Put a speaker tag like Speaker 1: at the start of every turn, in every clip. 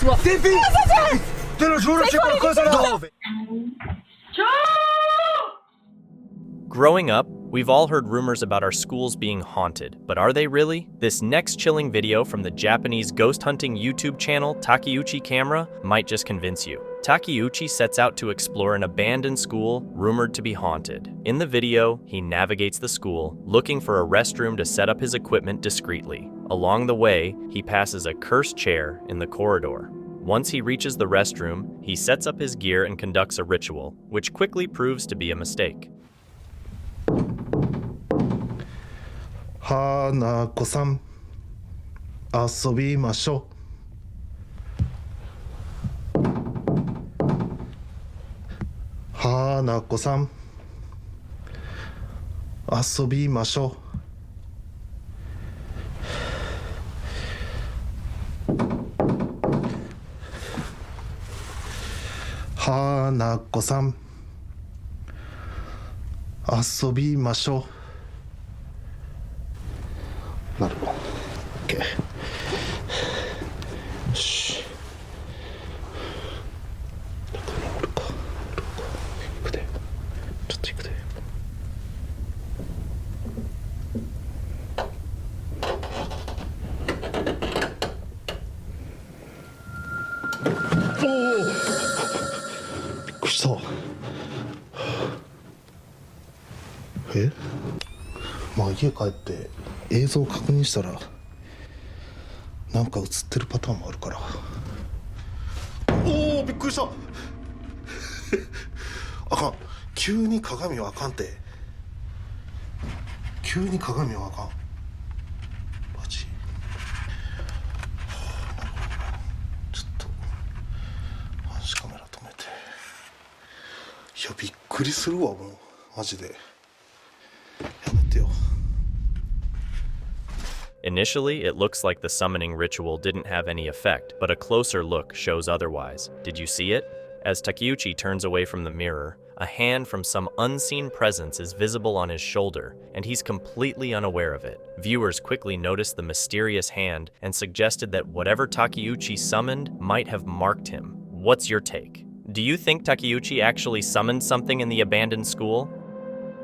Speaker 1: sua.
Speaker 2: Steffi! Te lo giuro, c'è qualcosa dove?
Speaker 3: Growing up, we've all heard rumors about our schools being haunted, but are they really? This next chilling video from the Japanese ghost hunting YouTube channel Takeuchi Camera might just convince you. Takeuchi sets out to explore an abandoned school rumored to be haunted. In the video, he navigates the school, looking for a restroom to set up his equipment discreetly. Along the way, he passes a cursed chair in the corridor. Once he reaches the restroom, he sets up his gear and conducts a ritual, which quickly proves to be a mistake.
Speaker 4: 花子さん、遊びましょう。花子さん、遊びましょう。花子さん、遊びましょう。なるほど。OK。よし。どこにおるか。行くで。ちょっと行くで。おお。びっくりした。まあ家帰って映像を確認したらなんか映ってるパターンもあるから。おお、びっくりしたあかん、急に鏡はあかんて。急に鏡はあかん。マジ。ちょっと暗視カメラ止めて。いやびっくりするわ、もうマジで。
Speaker 3: Initially, it looks like the summoning ritual didn't have any effect, but a closer look shows otherwise. Did you see it? As Takeuchi turns away from the mirror, a hand from some unseen presence is visible on his shoulder, and he's completely unaware of it. Viewers quickly noticed the mysterious hand and suggested that whatever Takeuchi summoned might have marked him. What's your take? Do you think Takeuchi actually summoned something in the abandoned school?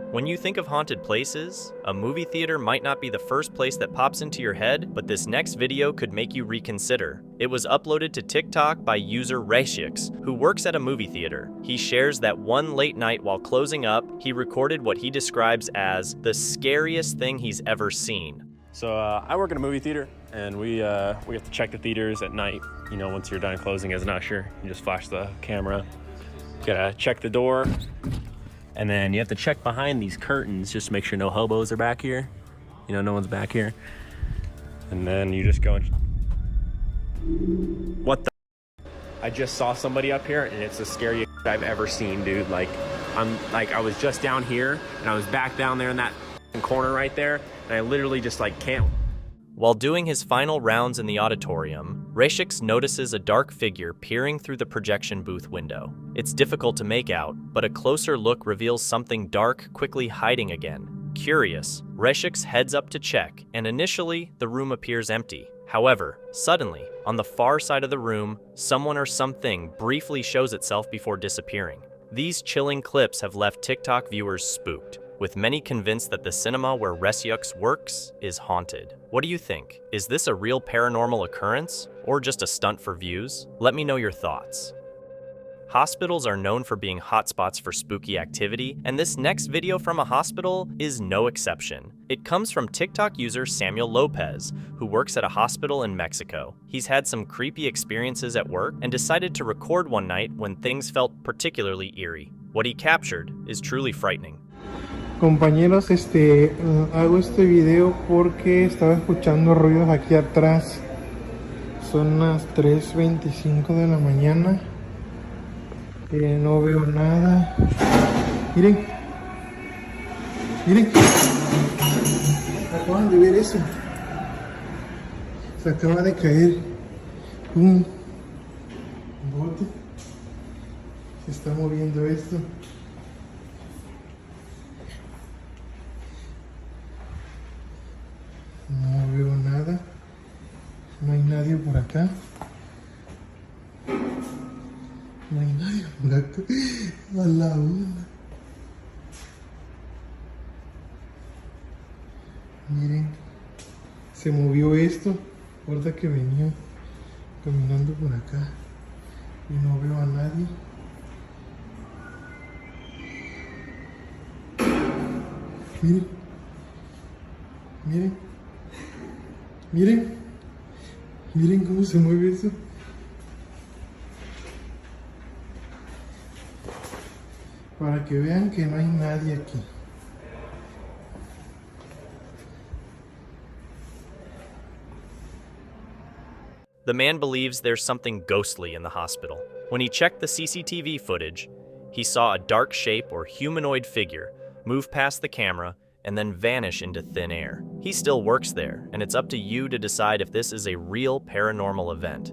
Speaker 3: When you think of haunted places, a movie theater might not be the first place that pops into your head, but this next video could make you reconsider. It was uploaded to TikTok by user Rashix, who works at a movie theater. He shares that one late night while closing up, he recorded what he describes as the scariest thing he's ever seen.
Speaker 5: So I work in a movie theater, and we have to check the theaters at night. You know, once you're done closing as an usher, you just flash the camera. You gotta check the door. And then you have to check behind these curtains just to make sure no hobos are back here. You know, no one's back here. And then you just go and... What the... I just saw somebody up here and it's the scariest I've ever seen, dude. Like, I was just down here and I was back down there in that corner right there. And I literally just like can't...
Speaker 3: While doing his final rounds in the auditorium, Rashix notices a dark figure peering through the projection booth window. It's difficult to make out, but a closer look reveals something dark quickly hiding again. Curious, Rashix heads up to check, and initially, the room appears empty. However, suddenly, on the far side of the room, someone or something briefly shows itself before disappearing. These chilling clips have left TikTok viewers spooked, with many convinced that the cinema where Rashix works is haunted. What do you think? Is this a real paranormal occurrence, or just a stunt for views? Let me know your thoughts. Hospitals are known for being hotspots for spooky activity, and this next video from a hospital is no exception. It comes from TikTok user Samuel Lopez, who works at a hospital in Mexico. He's had some creepy experiences at work and decided to record one night when things felt particularly eerie. What he captured is truly frightening.
Speaker 6: Compañeros, hago este video porque estaba escuchando ruidos aquí atrás. Son las 3:25 de la mañana. No veo nada. Miren. Miren. Acaban de ver eso. Se acaba de caer un bote. Se está moviendo esto. No veo nada. No hay nadie por acá. A la una. Miren, se movió esto. Recuerda que venía caminando por acá y no veo a nadie. Miren, miren, miren, miren cómo se mueve eso. Para que vean que no hay nadie aquí.
Speaker 3: The man believes there's something ghostly in the hospital. When he checked the CCTV footage, he saw a dark shape or humanoid figure move past the camera and then vanish into thin air. He still works there, and it's up to you to decide if this is a real paranormal event.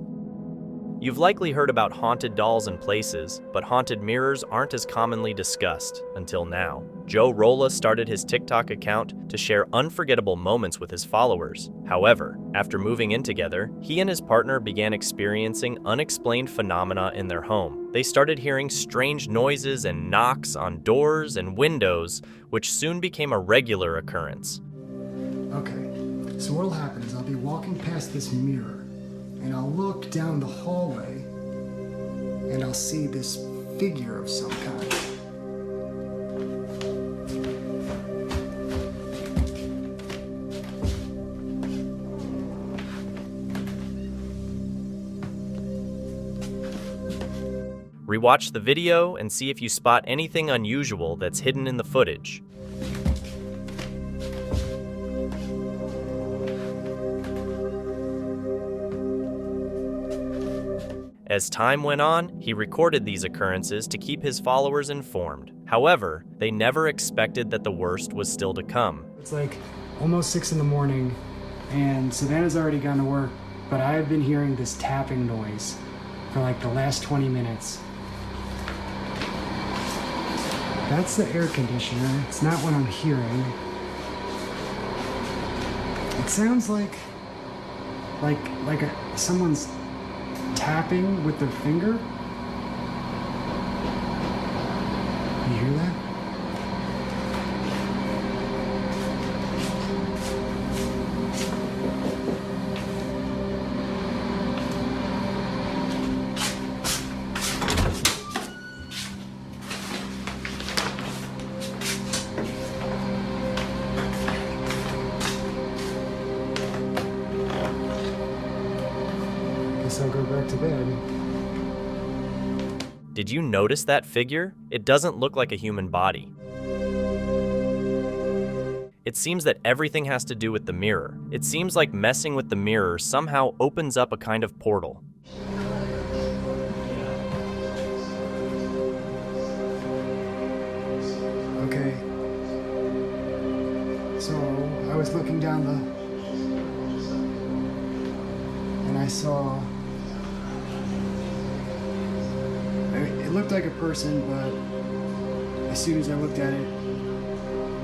Speaker 3: You've likely heard about haunted dolls in places, but haunted mirrors aren't as commonly discussed until now. Joe Rolla started his TikTok account to share unforgettable moments with his followers. However, after moving in together, he and his partner began experiencing unexplained phenomena in their home. They started hearing strange noises and knocks on doors and windows, which soon became a regular occurrence.
Speaker 2: Okay, so what'll happen is I'll be walking past this mirror, and I'll look down the hallway, and I'll see this figure of some kind.
Speaker 3: Rewatch the video and see if you spot anything unusual that's hidden in the footage. As time went on, he recorded these occurrences to keep his followers informed. However, they never expected that the worst was still to come.
Speaker 2: It's like almost 6 in the morning, and Savannah's already gone to work, but I've been hearing this tapping noise for like the last 20 minutes. That's the air conditioner. It's not what I'm hearing. It sounds like someone's tapping with their finger. You hear that? Guess I'll go back to bed.
Speaker 3: Did you notice that figure? It doesn't look like a human body. It seems that everything has to do with the mirror. It seems like messing with the mirror somehow opens up a kind of portal.
Speaker 2: Okay. So I was looking down and I saw. It looked like a person, but as soon as I looked at it,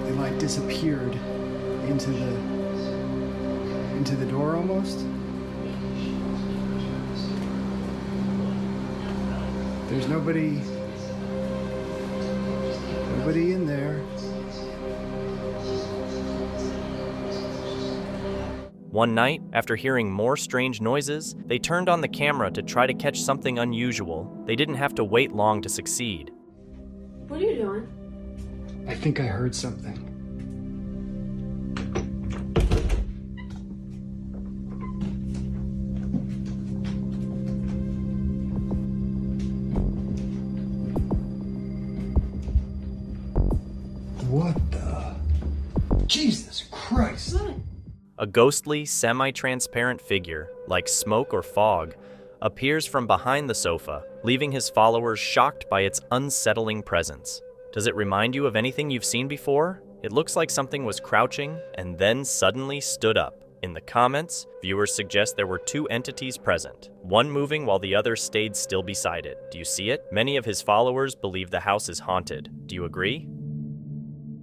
Speaker 2: it like disappeared into the door almost. There's nobody in there.
Speaker 3: One night, after hearing more strange noises, they turned on the camera to try to catch something unusual. They didn't have to wait long to succeed.
Speaker 1: What are you doing?
Speaker 2: I think I heard something. What the? Jesus Christ!
Speaker 1: What?
Speaker 3: A ghostly, semi-transparent figure, like smoke or fog, appears from behind the sofa, leaving his followers shocked by its unsettling presence. Does it remind you of anything you've seen before? It looks like something was crouching and then suddenly stood up. In the comments, viewers suggest there were two entities present, one moving while the other stayed still beside it. Do you see it? Many of his followers believe the house is haunted. Do you agree?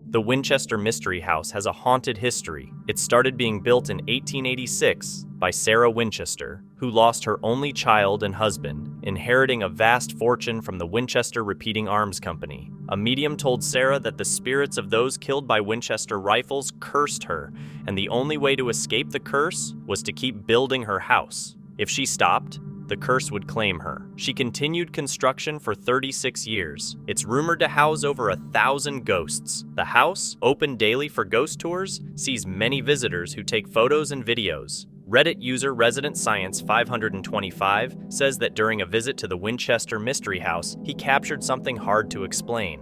Speaker 3: The Winchester Mystery House has a haunted history. It started being built in 1886 by Sarah Winchester, who lost her only child and husband inheriting a vast fortune from the Winchester Repeating Arms Company. A medium told Sarah that the spirits of those killed by Winchester rifles cursed her, and the only way to escape the curse was to keep building her house. If she stopped, the curse would claim her. She continued construction for 36 years. It's rumored to house over 1,000 ghosts. The house, open daily for ghost tours, sees many visitors who take photos and videos. Reddit user Resident Science 525 says that during a visit to the Winchester Mystery House, he captured something hard to explain.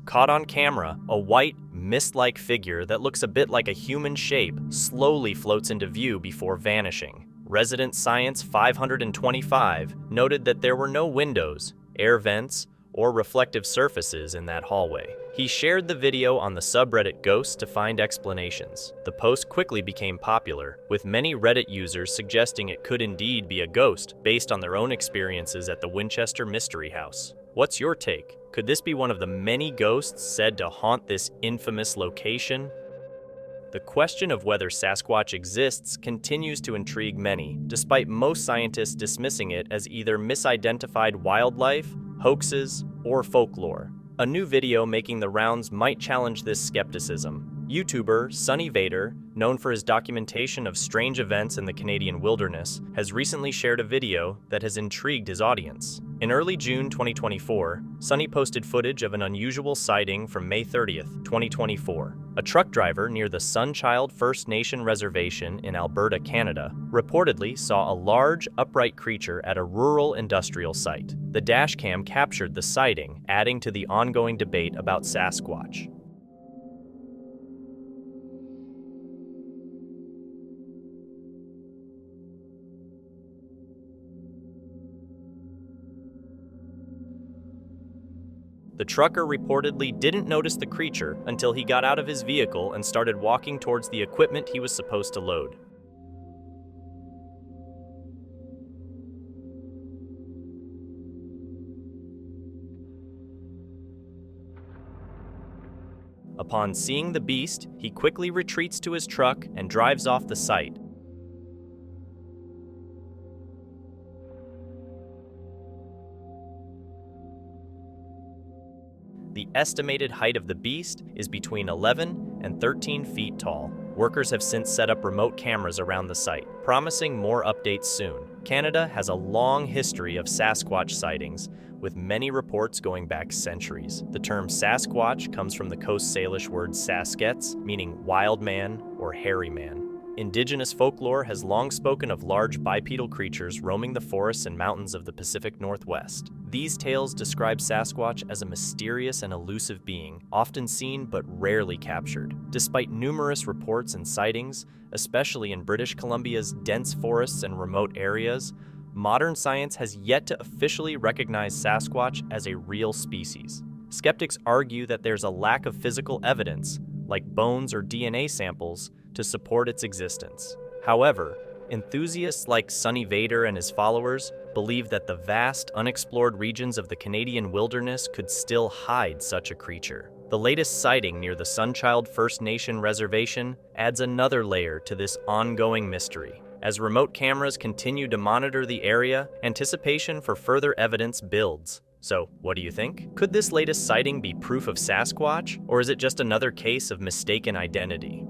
Speaker 3: Caught on camera, a white, mist-like figure that looks a bit like a human shape slowly floats into view before vanishing. Resident Science 525 noted that there were no windows, air vents, or reflective surfaces in that hallway. He shared the video on the subreddit Ghosts to find explanations. The post quickly became popular, with many Reddit users suggesting it could indeed be a ghost based on their own experiences at the Winchester Mystery House. What's your take? Could this be one of the many ghosts said to haunt this infamous location? The question of whether Sasquatch exists continues to intrigue many, despite most scientists dismissing it as either misidentified wildlife, hoaxes, or folklore. A new video making the rounds might challenge this skepticism. YouTuber Sunny Vader, known for his documentation of strange events in the Canadian wilderness, has recently shared a video that has intrigued his audience. In early June 2024, Sunny posted footage of an unusual sighting from May 30th, 2024. A truck driver near the Sunchild First Nation Reservation in Alberta, Canada, reportedly saw a large, upright creature at a rural industrial site. The dashcam captured the sighting, adding to the ongoing debate about Sasquatch. The trucker reportedly didn't notice the creature until he got out of his vehicle and started walking towards the equipment he was supposed to load. Upon seeing the beast, he quickly retreats to his truck and drives off the site. The estimated height of the beast is between 11 and 13 feet tall. Workers have since set up remote cameras around the site, promising more updates soon. Canada has a long history of Sasquatch sightings, with many reports going back centuries. The term Sasquatch comes from the Coast Salish word Saskets, meaning wild man or hairy man. Indigenous folklore has long spoken of large bipedal creatures roaming the forests and mountains of the Pacific Northwest. These tales describe Sasquatch as a mysterious and elusive being, often seen but rarely captured. Despite numerous reports and sightings, especially in British Columbia's dense forests and remote areas, modern science has yet to officially recognize Sasquatch as a real species. Skeptics argue that there's a lack of physical evidence, like bones or DNA samples, to support its existence. However, enthusiasts like Sunny Vader and his followers believe that the vast, unexplored regions of the Canadian wilderness could still hide such a creature. The latest sighting near the Sunchild First Nation Reservation adds another layer to this ongoing mystery. As remote cameras continue to monitor the area, anticipation for further evidence builds. So, what do you think? Could this latest sighting be proof of Sasquatch, or is it just another case of mistaken identity?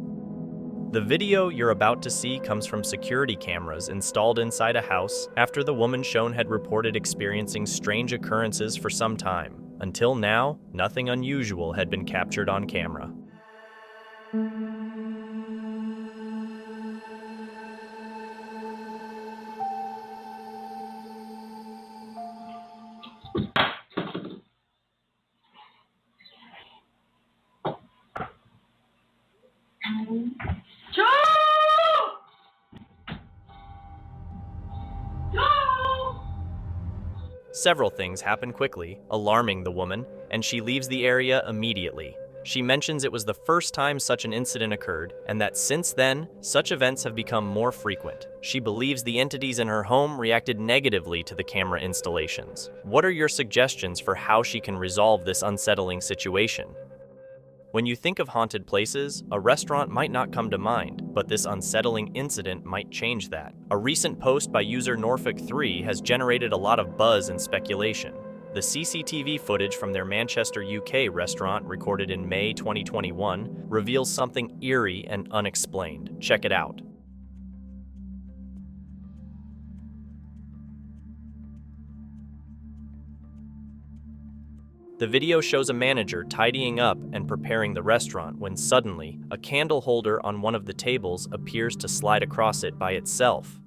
Speaker 3: The video you're about to see comes from security cameras installed inside a house after the woman shown had reported experiencing strange occurrences for some time. Until now, nothing unusual had been captured on camera. Several things happen quickly, alarming the woman, and she leaves the area immediately. She mentions it was the first time such an incident occurred, and that since then, such events have become more frequent. She believes the entities in her home reacted negatively to the camera installations. What are your suggestions for how she can resolve this unsettling situation? When you think of haunted places, a restaurant might not come to mind, but this unsettling incident might change that. A recent post by user Norfolk3 has generated a lot of buzz and speculation. The CCTV footage from their Manchester, UK restaurant recorded in May 2021 reveals something eerie and unexplained. Check it out. The video shows a manager tidying up and preparing the restaurant when suddenly, a candle holder on one of the tables appears to slide across it by itself.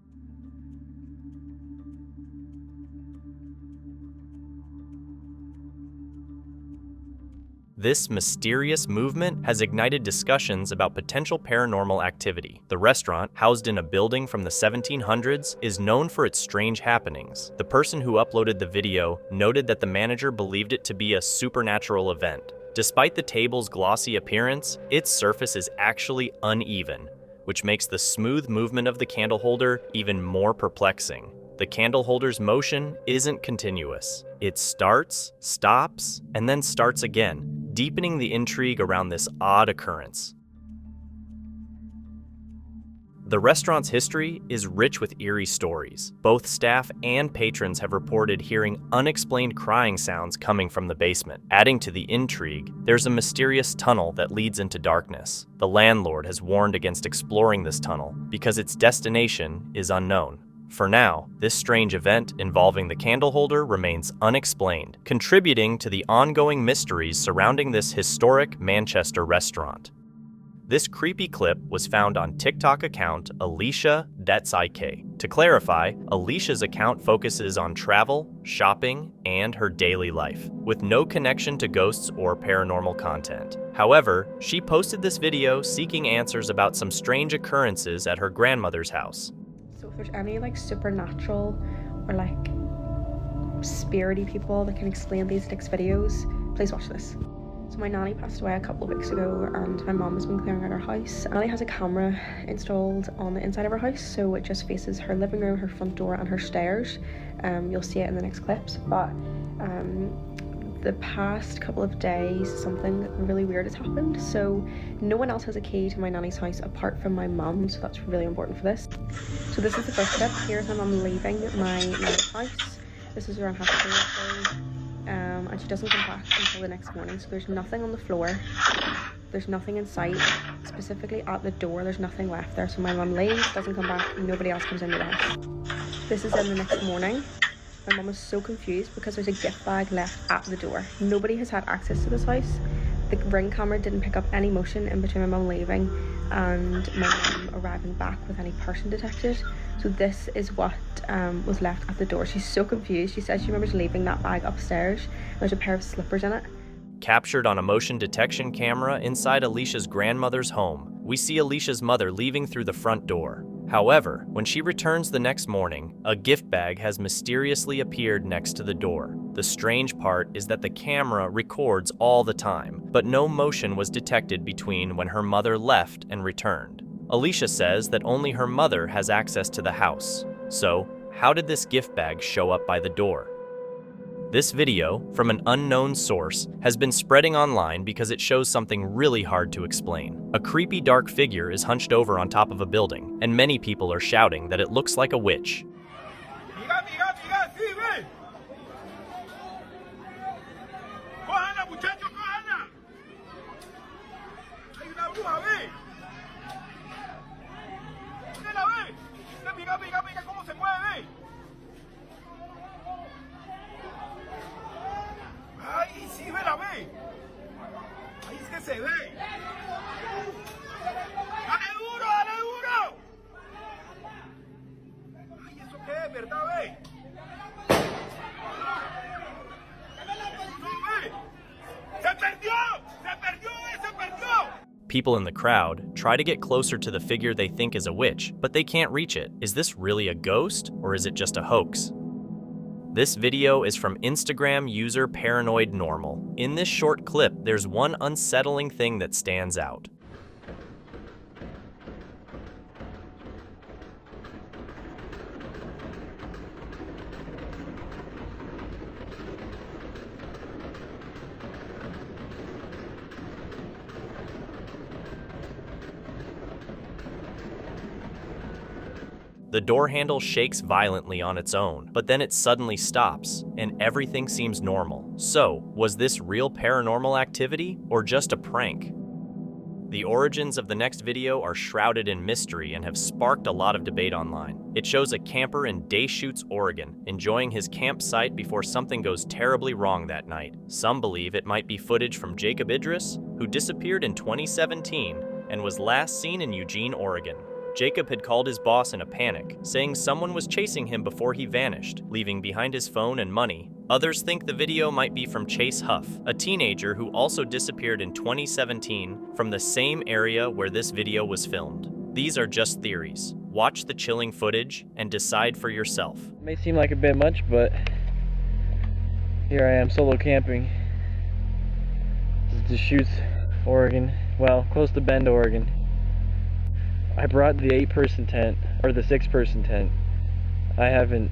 Speaker 3: This mysterious movement has ignited discussions about potential paranormal activity. The restaurant, housed in a building from the 1700s, is known for its strange happenings. The person who uploaded the video noted that the manager believed it to be a supernatural event. Despite the table's glossy appearance, its surface is actually uneven, which makes the smooth movement of the candle holder even more perplexing. The candle holder's motion isn't continuous. It starts, stops, and then starts again, deepening the intrigue around this odd occurrence. The restaurant's history is rich with eerie stories. Both staff and patrons have reported hearing unexplained crying sounds coming from the basement. Adding to the intrigue, there's a mysterious tunnel that leads into darkness. The landlord has warned against exploring this tunnel because its destination is unknown. For now, this strange event involving the candle holder remains unexplained, contributing to the ongoing mysteries surrounding this historic Manchester restaurant. This creepy clip was found on TikTok account Alicia That's IK. To clarify, Alicia's account focuses on travel, shopping, and her daily life, with no connection to ghosts or paranormal content. However, she posted this video seeking answers about some strange occurrences at her grandmother's house.
Speaker 7: So if there's any supernatural or spirity people that can explain these next videos, please watch this. So my nanny passed away a couple of weeks ago and my mum has been clearing out her house. Nanny has a camera installed on the inside of her house, so it just faces her living room, her front door and her stairs. You'll see it in the next clips, but the past couple of days something really weird has happened. So no one else has a key to my nanny's house apart from my mum, so that's really important for this. So this is the first clip. Here's my mum leaving my nanny's house. This is around 3:30, and she doesn't come back until the next morning. So there's nothing on the floor, there's nothing in sight, specifically at the door there's nothing left there. So my mum leaves, doesn't come back, nobody else comes into the house. This is in the next morning. My mum was so confused because there's a gift bag left at the door. Nobody has had access to this house. The ring camera didn't pick up any motion in between my mum leaving and my mum arriving back with any person detected. So this is what was left at the door. She's so confused. She says she remembers leaving that bag upstairs. There's a pair of slippers in it.
Speaker 3: Captured on a motion detection camera inside Alicia's grandmother's home, we see Alicia's mother leaving through the front door. However, when she returns the next morning, a gift bag has mysteriously appeared next to the door. The strange part is that the camera records all the time, but no motion was detected between when her mother left and returned. Alicia says that only her mother has access to the house. So, how did this gift bag show up by the door? This video, from an unknown source, has been spreading online because it shows something really hard to explain. A creepy dark figure is hunched over on top of a building, and many people are shouting that it looks like a witch. People in the crowd try to get closer to the figure they think is a witch, but they can't reach it. Is this really a ghost, or is it just a hoax? This video is from Instagram user Paranoid Normal. In this short clip, there's one unsettling thing that stands out. The door handle shakes violently on its own, but then it suddenly stops, and everything seems normal. So, was this real paranormal activity, or just a prank? The origins of the next video are shrouded in mystery and have sparked a lot of debate online. It shows a camper in Deschutes, Oregon, enjoying his campsite before something goes terribly wrong that night. Some believe it might be footage from Jacob Idris, who disappeared in 2017 and was last seen in Eugene, Oregon. Jacob had called his boss in a panic, saying someone was chasing him before he vanished, leaving behind his phone and money. Others think the video might be from Chase Huff, a teenager who also disappeared in 2017 from the same area where this video was filmed. These are just theories. Watch the chilling footage and decide for yourself.
Speaker 8: It may seem like a bit much, but here I am solo camping. This is Deschutes, Oregon. Well, close to Bend, Oregon. I brought the 8-person tent, or the 6-person tent. I haven't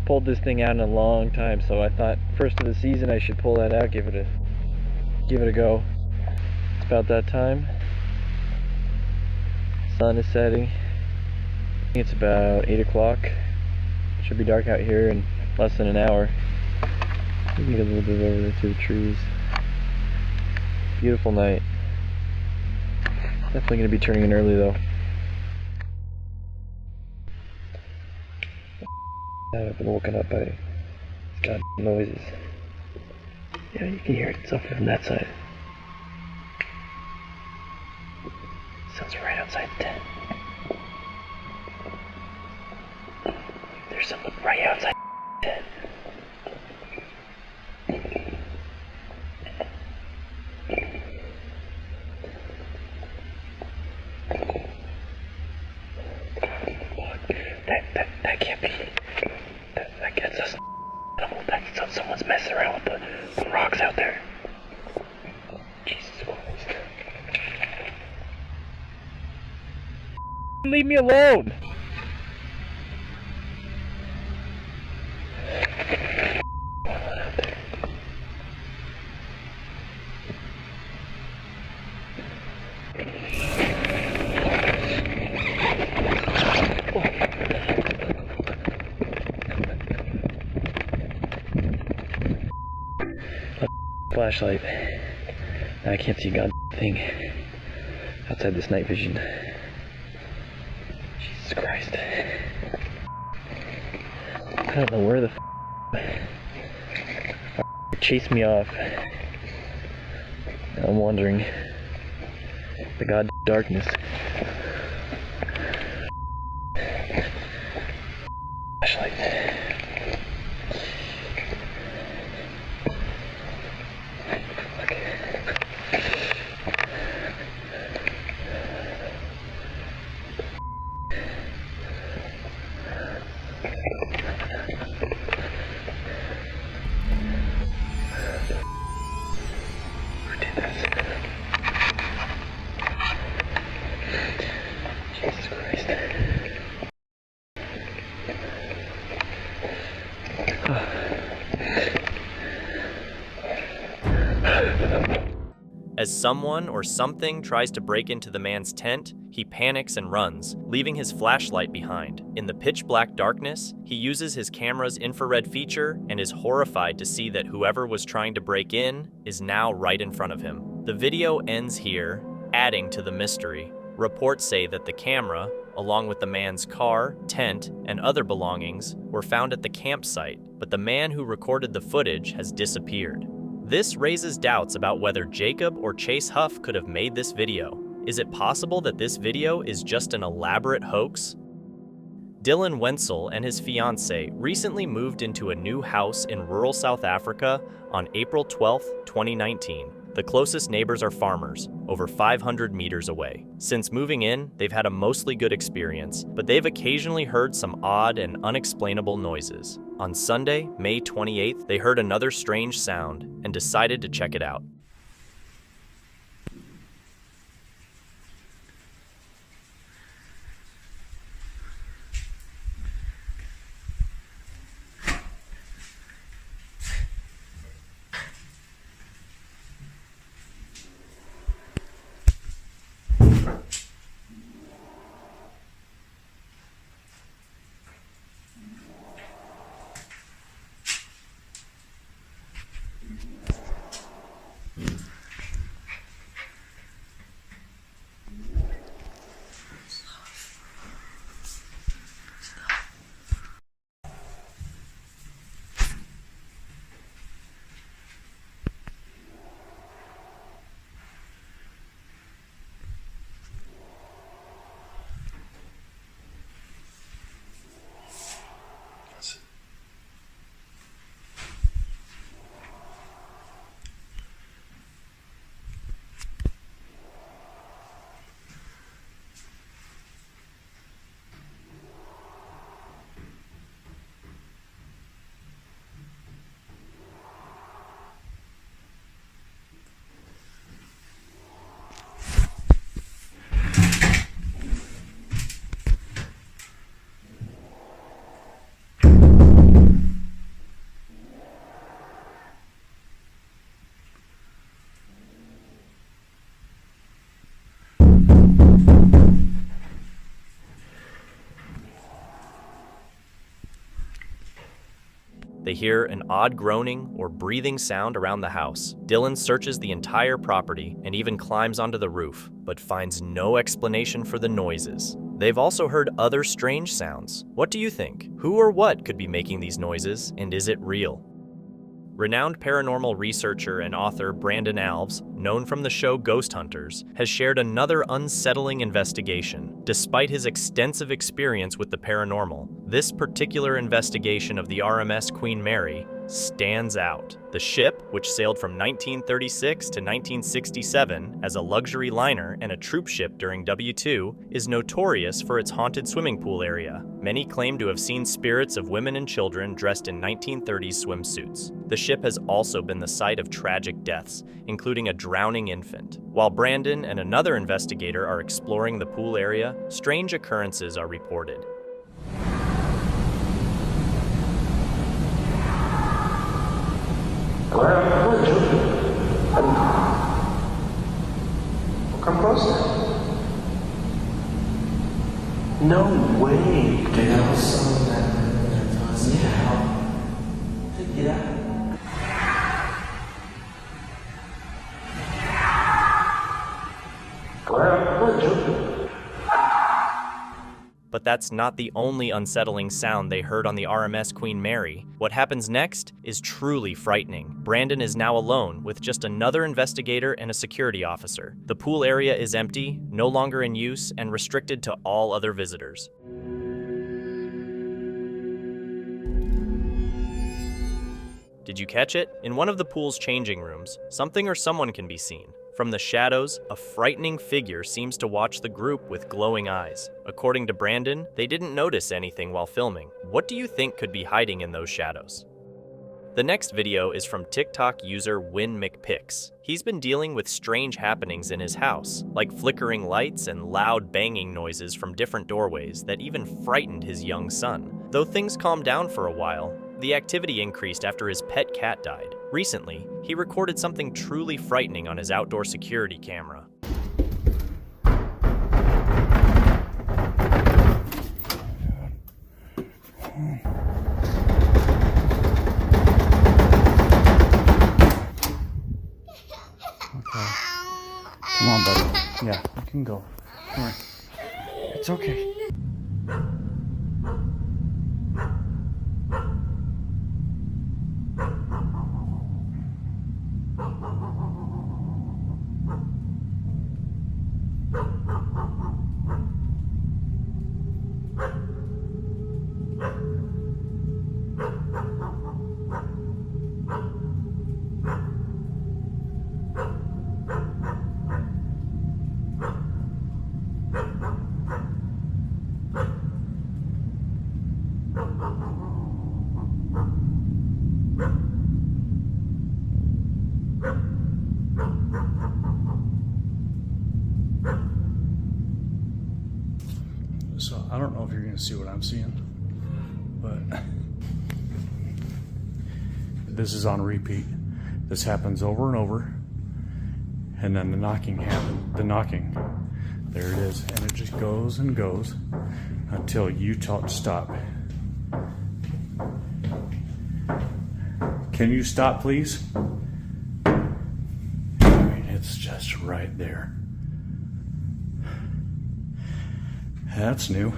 Speaker 8: pulled this thing out in a long time, so I thought first of the season I should pull that out, give it a go. It's about that time. Sun is setting. It's about 8 o'clock. It should be dark out here in less than an hour. We can get a little bit over there through the trees. Beautiful night. Definitely going to be turning in early though. I've been woken up by god noises. Yeah, you can hear it. It's up from that side. Sounds right outside the tent. There's something right outside the tent. That can't be. That's us. That's someone's messing around with the rocks out there. Jesus Christ. Leave me alone. Flashlight. Now I can't see a god thing outside this night vision. Jesus Christ. I don't know where the chased me off. I'm wandering the god darkness. Flashlight.
Speaker 3: As someone or something tries to break into the man's tent, he panics and runs, leaving his flashlight behind. In the pitch-black darkness, he uses his camera's infrared feature and is horrified to see that whoever was trying to break in is now right in front of him. The video ends here, adding to the mystery. Reports say that the camera, along with the man's car, tent, and other belongings, were found at the campsite, but the man who recorded the footage has disappeared. This raises doubts about whether Jacob or Chase Huff could have made this video. Is it possible that this video is just an elaborate hoax? Dylan Wenzel and his fiancée recently moved into a new house in rural South Africa on April 12, 2019. The closest neighbors are farmers, over 500 meters away. Since moving in, they've had a mostly good experience, but they've occasionally heard some odd and unexplainable noises. On Sunday, May 28th, they heard another strange sound and decided to check it out. They hear an odd groaning or breathing sound around the house. Dylan searches the entire property and even climbs onto the roof, but finds no explanation for the noises. They've also heard other strange sounds. What do you think? Who or what could be making these noises, and is it real? Renowned paranormal researcher and author Brandon Alves, known from the show Ghost Hunters, has shared another unsettling investigation. Despite his extensive experience with the paranormal, this particular investigation of the RMS Queen Mary stands out. The ship, which sailed from 1936 to 1967 as a luxury liner and a troop ship during W2, is notorious for its haunted swimming pool area. Many claim to have seen spirits of women and children dressed in 1930s swimsuits. The ship has also been the site of tragic deaths, including a drowning infant. While Brandon and another investigator are exploring the pool area, strange occurrences are reported.
Speaker 9: Come closer. No way. Get some of that. Yeah. Get out.
Speaker 3: But that's not the only unsettling sound they heard on the RMS Queen Mary. What happens next is truly frightening. Brandon is now alone with just another investigator and a security officer. The pool area is empty, no longer in use, and restricted to all other visitors. Did you catch it? In one of the pool's changing rooms, something or someone can be seen. From the shadows, a frightening figure seems to watch the group with glowing eyes. According to Brandon, they didn't notice anything while filming. What do you think could be hiding in those shadows? The next video is from TikTok user Win McPix. He's been dealing with strange happenings in his house, like flickering lights and loud banging noises from different doorways that even frightened his young son. Though things calmed down for a while, the activity increased after his pet cat died. Recently, he recorded something truly frightening on his outdoor security camera.
Speaker 10: Come on, buddy. Yeah, you can go. Come on. It's okay. So I don't know if you're going to see what I'm seeing, but this is on repeat. This happens over and over, and then the knocking happens. The knocking, there it is, and it just goes and goes until you tell it to stop. Can you stop, please? I mean, it's just right there. That's new.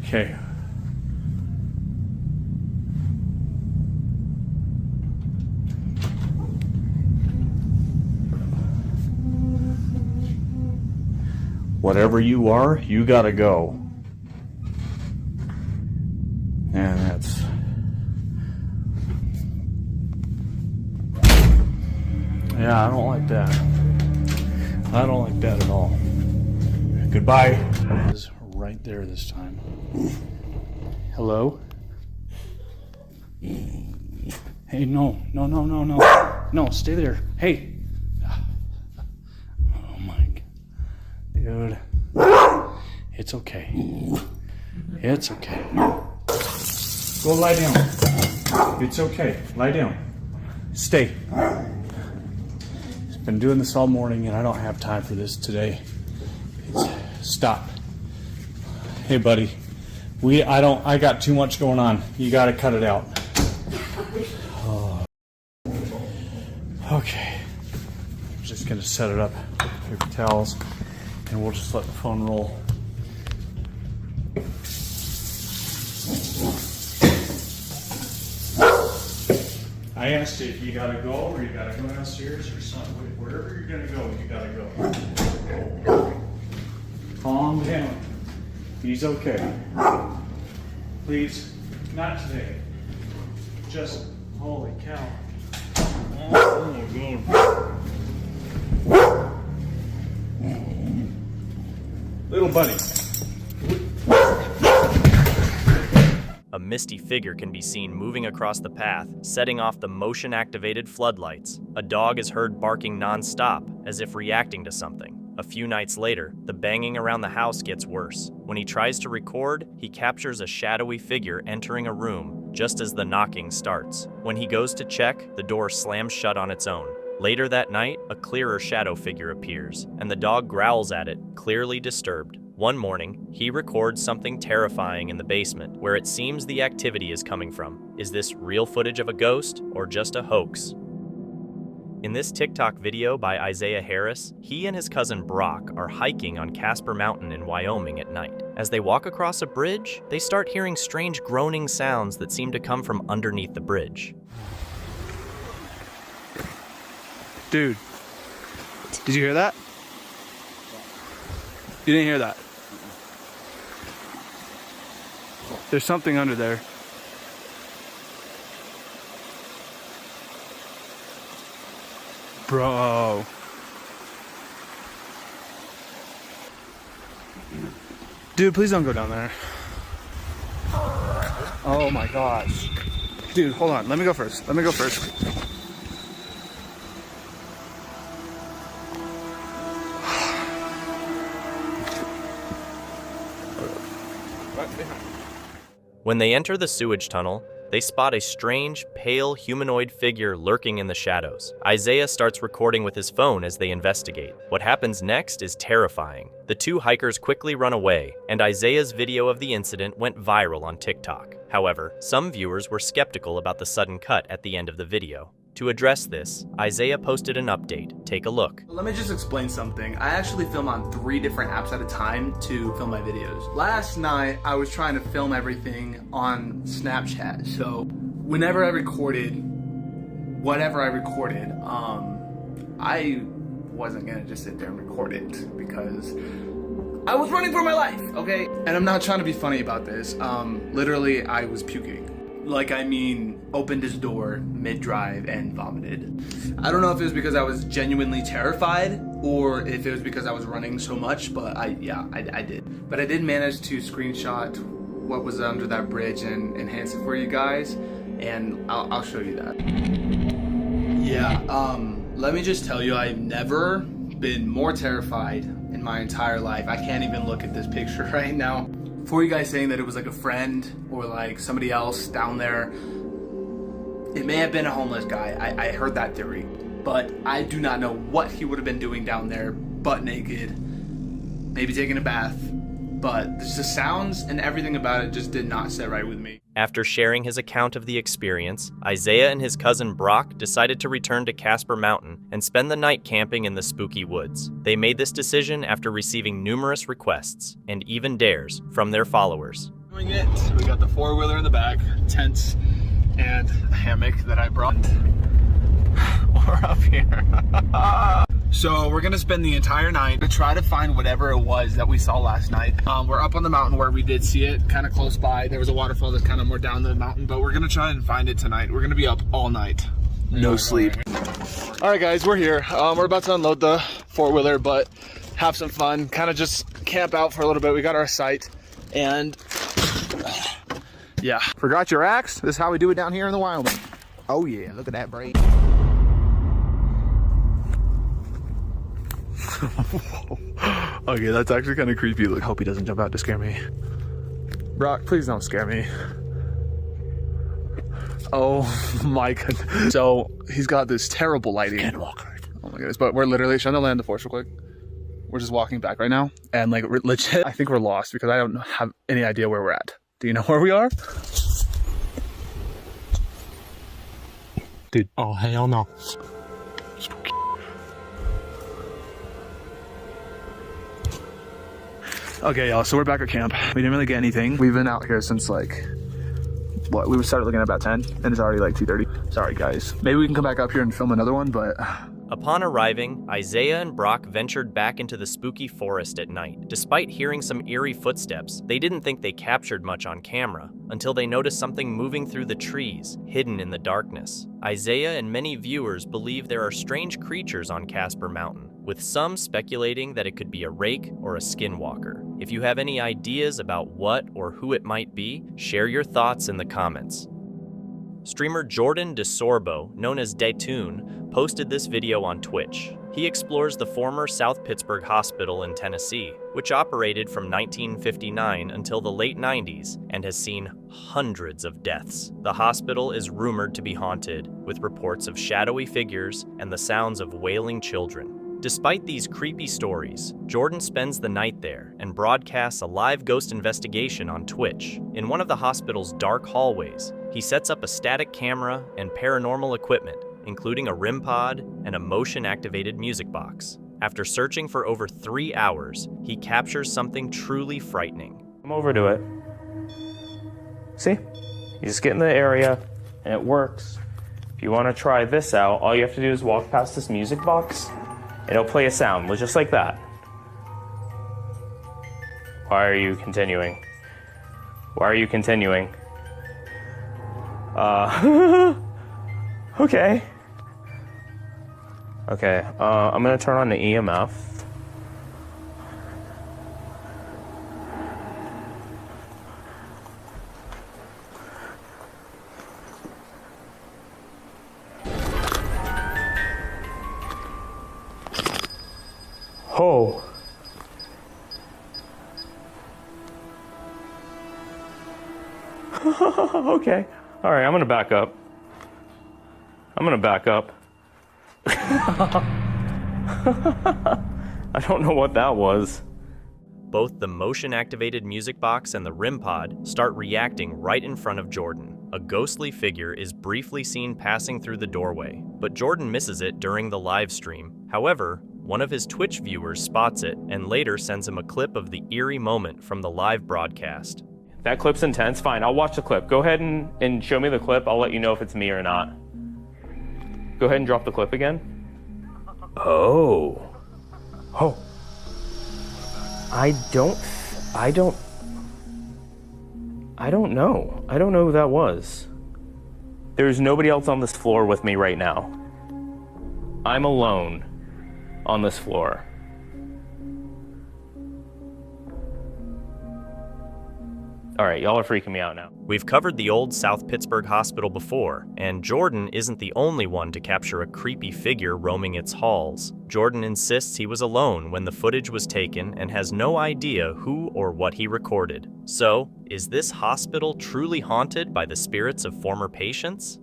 Speaker 10: Okay. Whatever you are, you gotta go. And that's... Yeah, I don't like that. I don't like that at all. Goodbye. It is right there this time. Hello? Hey, no. No, stay there. Hey. Oh my God. Dude. It's okay. It's okay. Go lie down. It's okay. Lie down. Stay. Been doing this all morning and I don't have time for this today. Stop. Hey, buddy. I got too much going on. You gotta cut it out. Oh. Okay. I'm just gonna set it up with paper towels and we'll just let the phone roll. I asked you if you gotta go or you gotta go downstairs or something. Wherever you're gonna go, you gotta go. Calm down. He's okay. Please, not today. Just, holy cow. Oh my God. Little buddy.
Speaker 3: A misty figure can be seen moving across the path, setting off the motion-activated floodlights. A dog is heard barking non-stop, as if reacting to something. A few nights later, the banging around the house gets worse. When he tries to record, he captures a shadowy figure entering a room, just as the knocking starts. When he goes to check, the door slams shut on its own. Later that night, a clearer shadow figure appears, and the dog growls at it, clearly disturbed. One morning, he records something terrifying in the basement, where it seems the activity is coming from. Is this real footage of a ghost, or just a hoax? In this TikTok video by Isaiah Harris, he and his cousin Brock are hiking on Casper Mountain in Wyoming at night. As they walk across a bridge, they start hearing strange groaning sounds that seem to come from underneath the bridge.
Speaker 11: Dude, did you hear that? You didn't hear that? There's something under there. Bro. Dude, please don't go down there. Oh my gosh. Dude, hold on. Let me go first. Let me go first.
Speaker 3: When they enter the sewage tunnel, they spot a strange, pale humanoid figure lurking in the shadows. Isaiah starts recording with his phone as they investigate. What happens next is terrifying. The two hikers quickly run away, and Isaiah's video of the incident went viral on TikTok. However, some viewers were skeptical about the sudden cut at the end of the video. To address this, Isaiah posted an update. Take a look.
Speaker 11: Let me just explain something. I actually film on 3 different apps at a time to film my videos. Last night, I was trying to film everything on Snapchat. So whenever I recorded, whatever I recorded, I wasn't gonna just sit there and record it because I was running for my life, okay? And I'm not trying to be funny about this. Literally, I was puking. Like, I mean, opened his door mid-drive and vomited. I don't know if it was because I was genuinely terrified or if it was because I was running so much, but I did. But I did manage to screenshot what was under that bridge and enhance it for you guys, and I'll show you that. Yeah, let me just tell you, I've never been more terrified in my entire life. I can't even look at this picture right now. For you guys saying that it was like a friend or like somebody else down there, it may have been a homeless guy. I heard that theory, but I do not know what he would have been doing down there, butt naked, maybe taking a bath, but the sounds and everything about it just did not sit right with me.
Speaker 3: After sharing his account of the experience, Isaiah and his cousin Brock decided to return to Casper Mountain and spend the night camping in the spooky woods. They made this decision after receiving numerous requests, and even dares, from their followers.
Speaker 11: Doing it. We got the 4-wheeler in the back, tents, and a hammock that I brought. We're up here. So we're gonna spend the entire night to try to find whatever it was that we saw last night. We're up on the mountain where we did see it, kind of close by. There was a waterfall that's kind of more down the mountain, but we're gonna try and find it tonight. We're gonna be up all night. No sleep. All right, guys, we're here. We're about to unload the 4-wheeler, but have some fun. Kind of just camp out for a little bit. We got our site, and yeah. Forgot your axe? This is how we do it down here in the Wyoming. Oh yeah, look at that braid. Okay, that's actually kind of creepy. Look, hope he doesn't jump out to scare me. Brock, please don't scare me. Oh my goodness. So he's got this terrible lighting. Skinwalker. Oh my goodness. But we're literally trying to land the force real quick. We're just walking back right now, and like legit, I think we're lost because I don't have any idea where we're at. Do you know where we are? Dude.
Speaker 12: Oh, hell no.
Speaker 11: Okay, y'all, so we're back at camp. We didn't really get anything. We've been out here since like, what, we started looking at about 10, and it's already like 2:30. Sorry, guys. Maybe we can come back up here and film another one, but...
Speaker 3: Upon arriving, Isaiah and Brock ventured back into the spooky forest at night. Despite hearing some eerie footsteps, they didn't think they captured much on camera until they noticed something moving through the trees, hidden in the darkness. Isaiah and many viewers believe there are strange creatures on Casper Mountain, with some speculating that it could be a rake or a skinwalker. If you have any ideas about what or who it might be, share your thoughts in the comments. Streamer Jordan DeSorbo, known as Daytoon, posted this video on Twitch. He explores the former South Pittsburgh Hospital in Tennessee, which operated from 1959 until the late 90s and has seen hundreds of deaths. The hospital is rumored to be haunted, with reports of shadowy figures and the sounds of wailing children. Despite these creepy stories, Jordan spends the night there and broadcasts a live ghost investigation on Twitch. In one of the hospital's dark hallways, he sets up a static camera and paranormal equipment, including a REM pod and a motion-activated music box. After searching for over 3 hours, he captures something truly frightening.
Speaker 5: Come over to it. See? You just get in the area, and it works. If you want to try this out, all you have to do is walk past this music box, and it'll play a sound, just like that. Why are you continuing? Why are you continuing? Okay. Okay, I'm gonna turn on the EMF. Oh. Okay. All right, I'm gonna back up. I'm gonna back up. I don't know what that was.
Speaker 3: Both the motion-activated music box and the REM pod start reacting right in front of Jordan. A ghostly figure is briefly seen passing through the doorway, but Jordan misses it during the live stream. However, one of his Twitch viewers spots it and later sends him a clip of the eerie moment from the live broadcast.
Speaker 5: That clip's intense. Fine, I'll watch the clip. Go ahead and show me the clip. I'll let you know if it's me or not. Go ahead and drop the clip again. Oh. Oh. I don't know. I don't know who that was. There's nobody else on this floor with me right now. I'm alone on this floor. All right, y'all are freaking me out now.
Speaker 3: We've covered the old South Pittsburgh Hospital before, and Jordan isn't the only one to capture a creepy figure roaming its halls. Jordan insists he was alone when the footage was taken and has no idea who or what he recorded. So, is this hospital truly haunted by the spirits of former patients?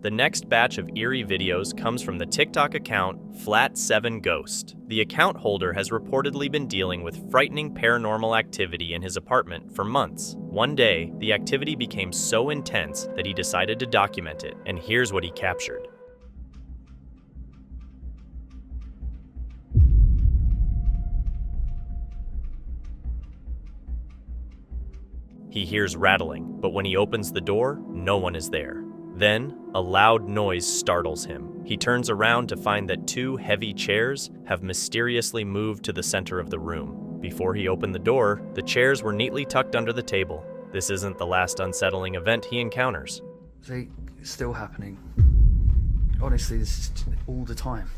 Speaker 3: The next batch of eerie videos comes from the TikTok account Flat7Ghost. The account holder has reportedly been dealing with frightening paranormal activity in his apartment for months. One day, the activity became so intense that he decided to document it, and here's what he captured. He hears rattling, but when he opens the door, no one is there. Then, a loud noise startles him. He turns around to find that 2 heavy chairs have mysteriously moved to the center of the room. Before he opened the door, the chairs were neatly tucked under the table. This isn't the last unsettling event he encounters.
Speaker 13: See, it's still happening. Honestly, this is all the time.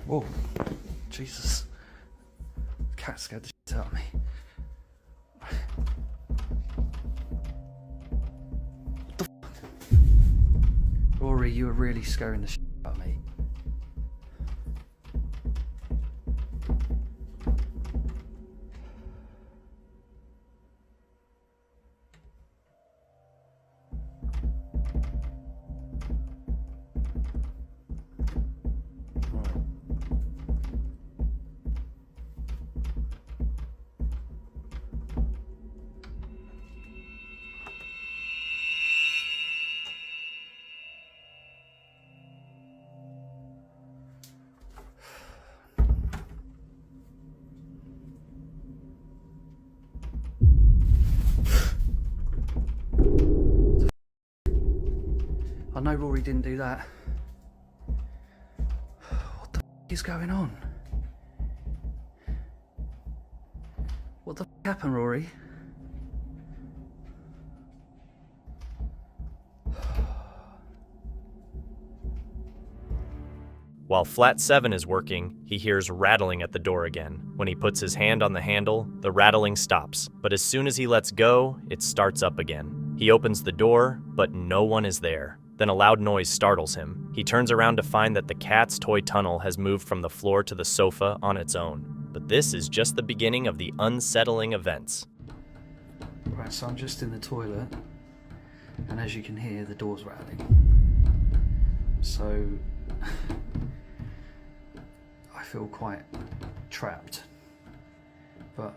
Speaker 13: Whoa, Jesus. The cat scared the shit out of me. Rory, you were really scaring the shit out of me. I know Rory didn't do that. What the f is going on? What the f happened, Rory?
Speaker 3: While Flat 7 is working, he hears rattling at the door again. When he puts his hand on the handle, the rattling stops, but as soon as he lets go, it starts up again. He opens the door, but no one is there. Then a loud noise startles him. He turns around to find that the cat's toy tunnel has moved from the floor to the sofa on its own. But this is just the beginning of the unsettling events.
Speaker 13: Right, so I'm just in the toilet, and as you can hear, the door's rattling. So I feel quite trapped, but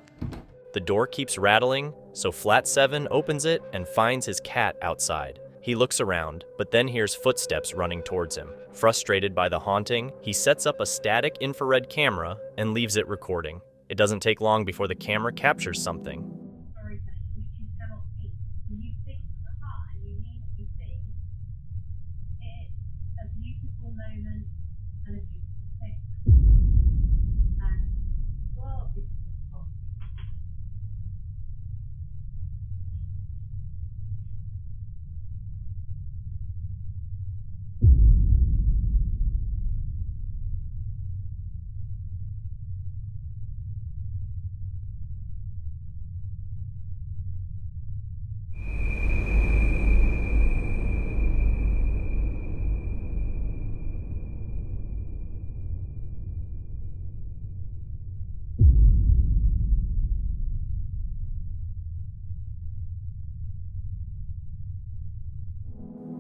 Speaker 3: the door keeps rattling, so Flat 7 opens it and finds his cat outside. He looks around, but then hears footsteps running towards him. Frustrated by the haunting, he sets up a static infrared camera and leaves it recording. It doesn't take long before the camera captures something.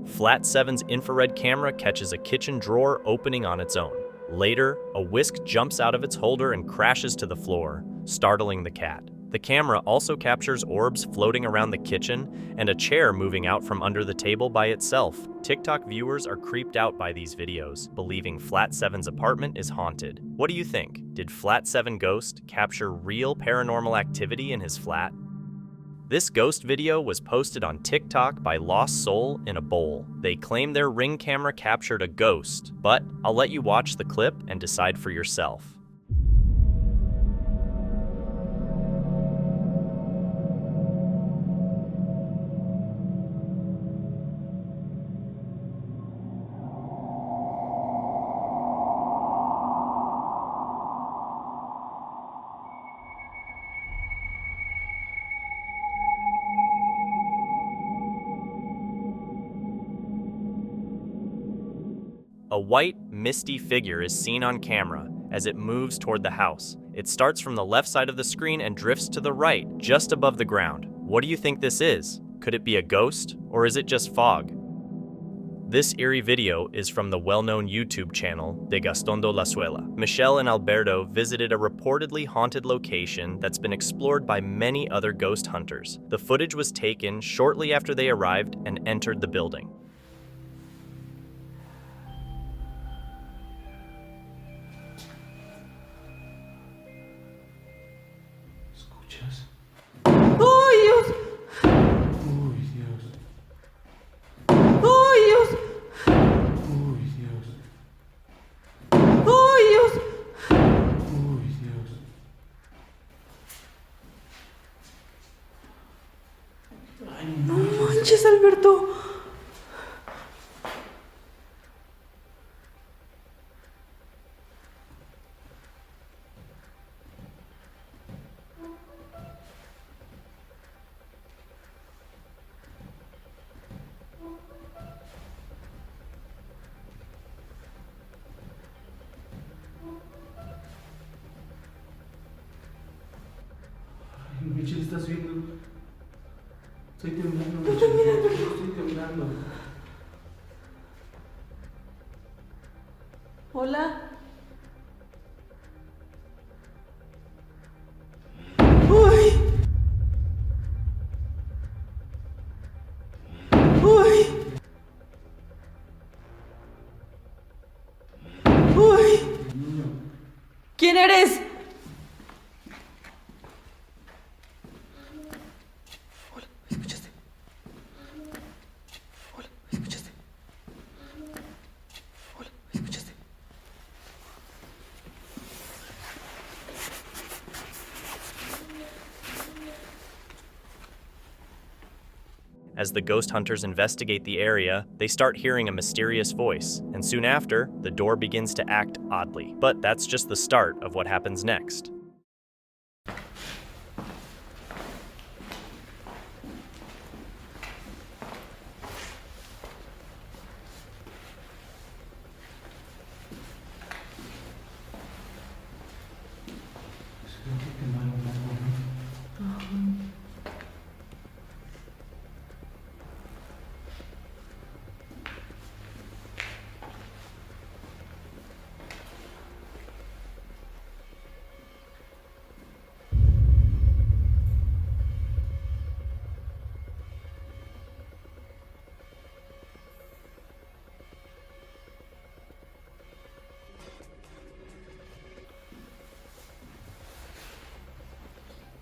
Speaker 3: Flat 7's infrared camera catches a kitchen drawer opening on its own. Later, a whisk jumps out of its holder and crashes to the floor, startling the cat. The camera also captures orbs floating around the kitchen and a chair moving out from under the table by itself. TikTok viewers are creeped out by these videos, believing Flat 7's apartment is haunted. What do you think? Did Flat 7 Ghost capture real paranormal activity in his flat? This ghost video was posted on TikTok by Lost Soul in a Bowl. They claim their Ring camera captured a ghost, but I'll let you watch the clip and decide for yourself. A white, misty figure is seen on camera as it moves toward the house. It starts from the left side of the screen and drifts to the right, just above the ground. What do you think this is? Could it be a ghost, or is it just fog? This eerie video is from the well-known YouTube channel De Gastondo La Suela. Michelle and Alberto visited a reportedly haunted location that's been explored by many other ghost hunters. The footage was taken shortly after they arrived and entered the building.
Speaker 1: No manches, Alberto.
Speaker 9: Michelle, ¿estás viendo? Estoy temblando, Michelle. Estoy temblando.
Speaker 1: Hola. Uy. Uy. Uy. ¿Quién eres?
Speaker 3: As the ghost hunters investigate the area, they start hearing a mysterious voice, and soon after, the door begins to act oddly. But that's just the start of what happens next.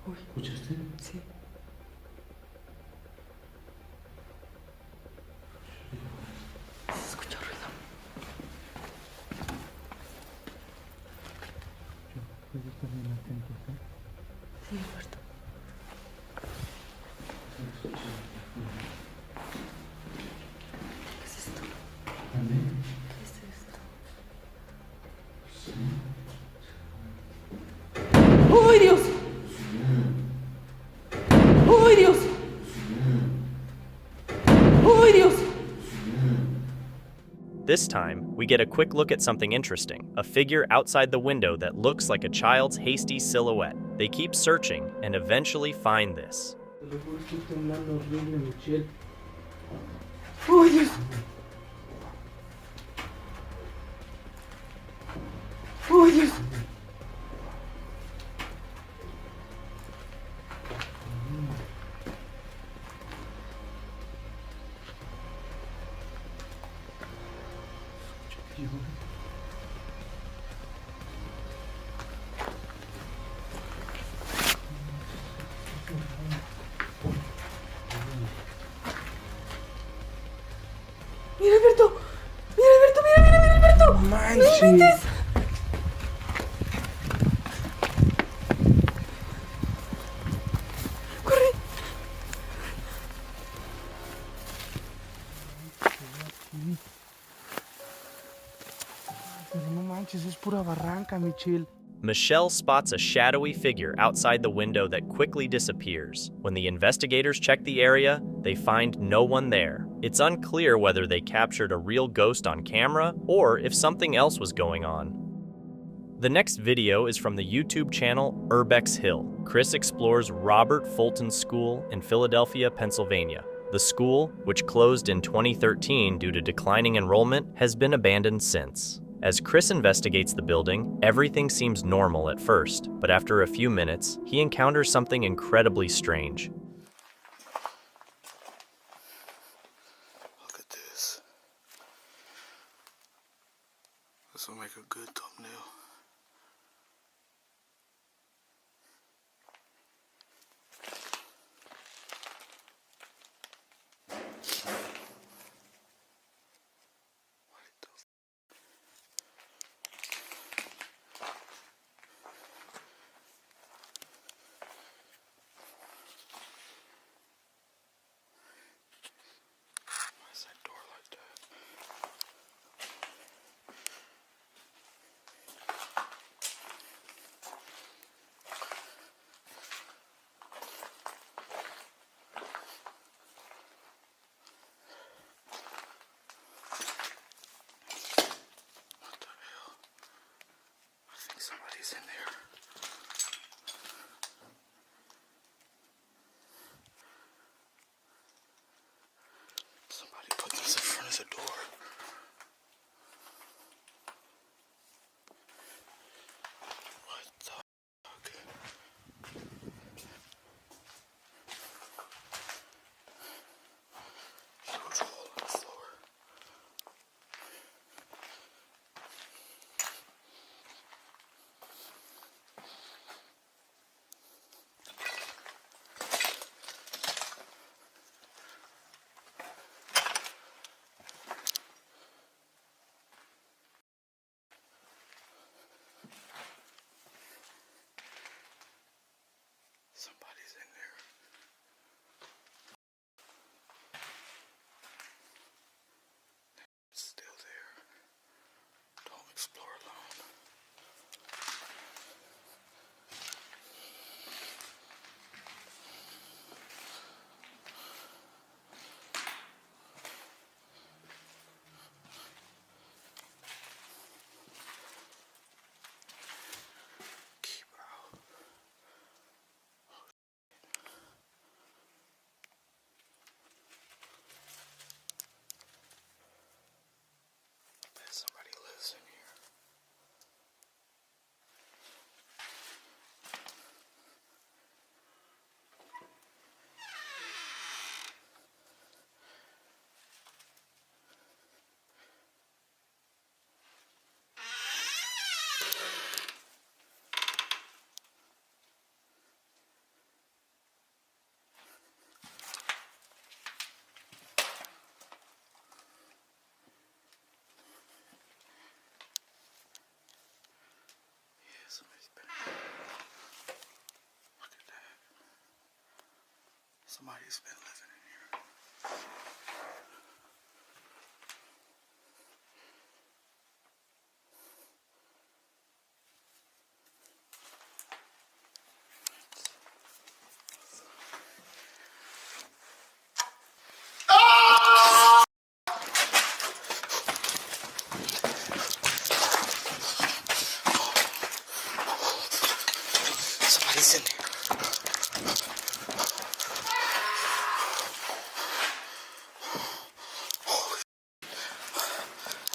Speaker 9: ¿Escuchaste?
Speaker 1: Sí. Se escucha ruido. Sí, Alberto. ¿Qué es esto? ¿Qué es esto? ¡Uy, Dios! ¡Uy, Dios! ¡Uy, Dios!
Speaker 3: This time, we get a quick look at something interesting, a figure outside the window that looks like a child's hasty silhouette. They keep searching and eventually find this.
Speaker 9: Te lo juro, estoy temblando horrible, Michelle.
Speaker 1: ¡Uy, Dios! ¡Uy, Dios! ¡Mira, Alberto! ¡Mira, Alberto! ¡Mira, Alberto! ¡No inventes! ¡Corre!
Speaker 9: Pero no manches, es pura barranca, Michelle.
Speaker 3: Michelle spots a shadowy figure outside the window that quickly disappears. When the investigators check the area, they find no one there. It's unclear whether they captured a real ghost on camera or if something else was going on. The next video is from the YouTube channel Urbex Hill. Chris explores Robert Fulton School in Philadelphia, Pennsylvania. The school, which closed in 2013 due to declining enrollment, has been abandoned since. As Chris investigates the building, everything seems normal at first, but after a few minutes, he encounters something incredibly strange.
Speaker 4: Look at this. This will make a good thumbnail. Somebody's in there. Somebody put this in front of the door. What the fuck? Huge hole in the floor. Somebody's been living in here. Somebody's in here. Holy,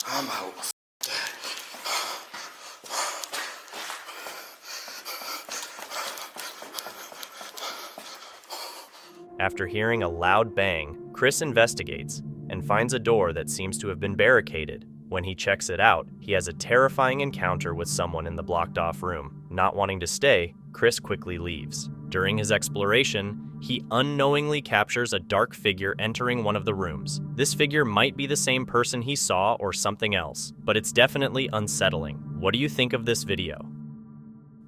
Speaker 4: I'm out.
Speaker 3: After hearing a loud bang, Chris investigates and finds a door that seems to have been barricaded. When he checks it out, he has a terrifying encounter with someone in the blocked-off room. Not wanting to stay, Chris quickly leaves. During his exploration, he unknowingly captures a dark figure entering one of the rooms. This figure might be the same person he saw or something else, but it's definitely unsettling. What do you think of this video?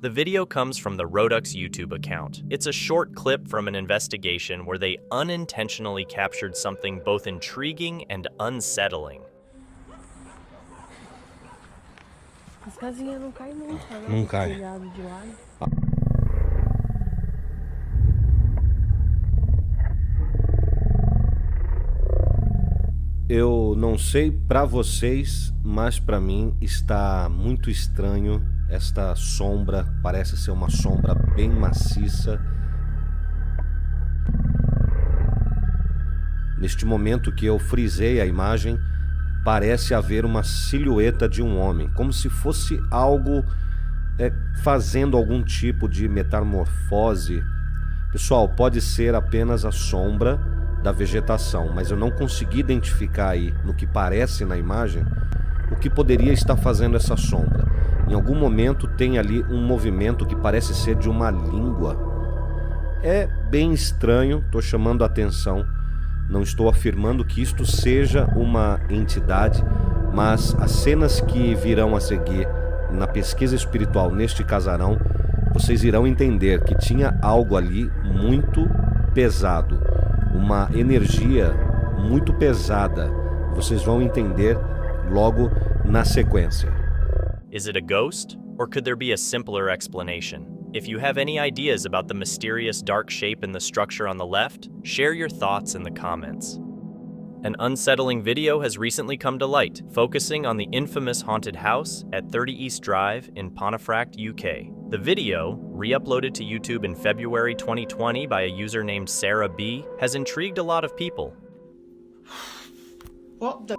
Speaker 3: The video comes from the Rodux YouTube account. It's a short clip from an investigation where they unintentionally captured something both intriguing and unsettling.
Speaker 12: As casinhas não caem nunca, né?
Speaker 4: Não cai.
Speaker 12: Telhado de lado.
Speaker 14: Eu não sei pra vocês, mas pra mim está muito estranho esta sombra. Parece ser uma sombra bem maciça. Neste momento que eu frisei a imagem, parece haver uma silhueta de um homem, como se fosse algo fazendo algum tipo de metamorfose. Pessoal, pode ser apenas a sombra da vegetação, mas eu não consegui identificar aí, no que parece na imagem, o que poderia estar fazendo essa sombra. Em algum momento tem ali um movimento que parece ser de uma língua. É bem estranho, estou chamando a atenção. Não estou afirmando que isto seja uma entidade, mas as cenas que virão a seguir na pesquisa espiritual neste casarão, vocês irão entender que tinha algo ali muito pesado, uma energia muito pesada. Vocês vão entender logo na sequência.
Speaker 3: Is it a ghost, or could there be a simpler explanation? If you have any ideas about the mysterious dark shape in the structure on the left, share your thoughts in the comments. An unsettling video has recently come to light, focusing on the infamous haunted house at 30 East Drive in Pontefract, UK. The video, re-uploaded to YouTube in February 2020 by a user named Sarah B, has intrigued a lot of people.
Speaker 15: What the?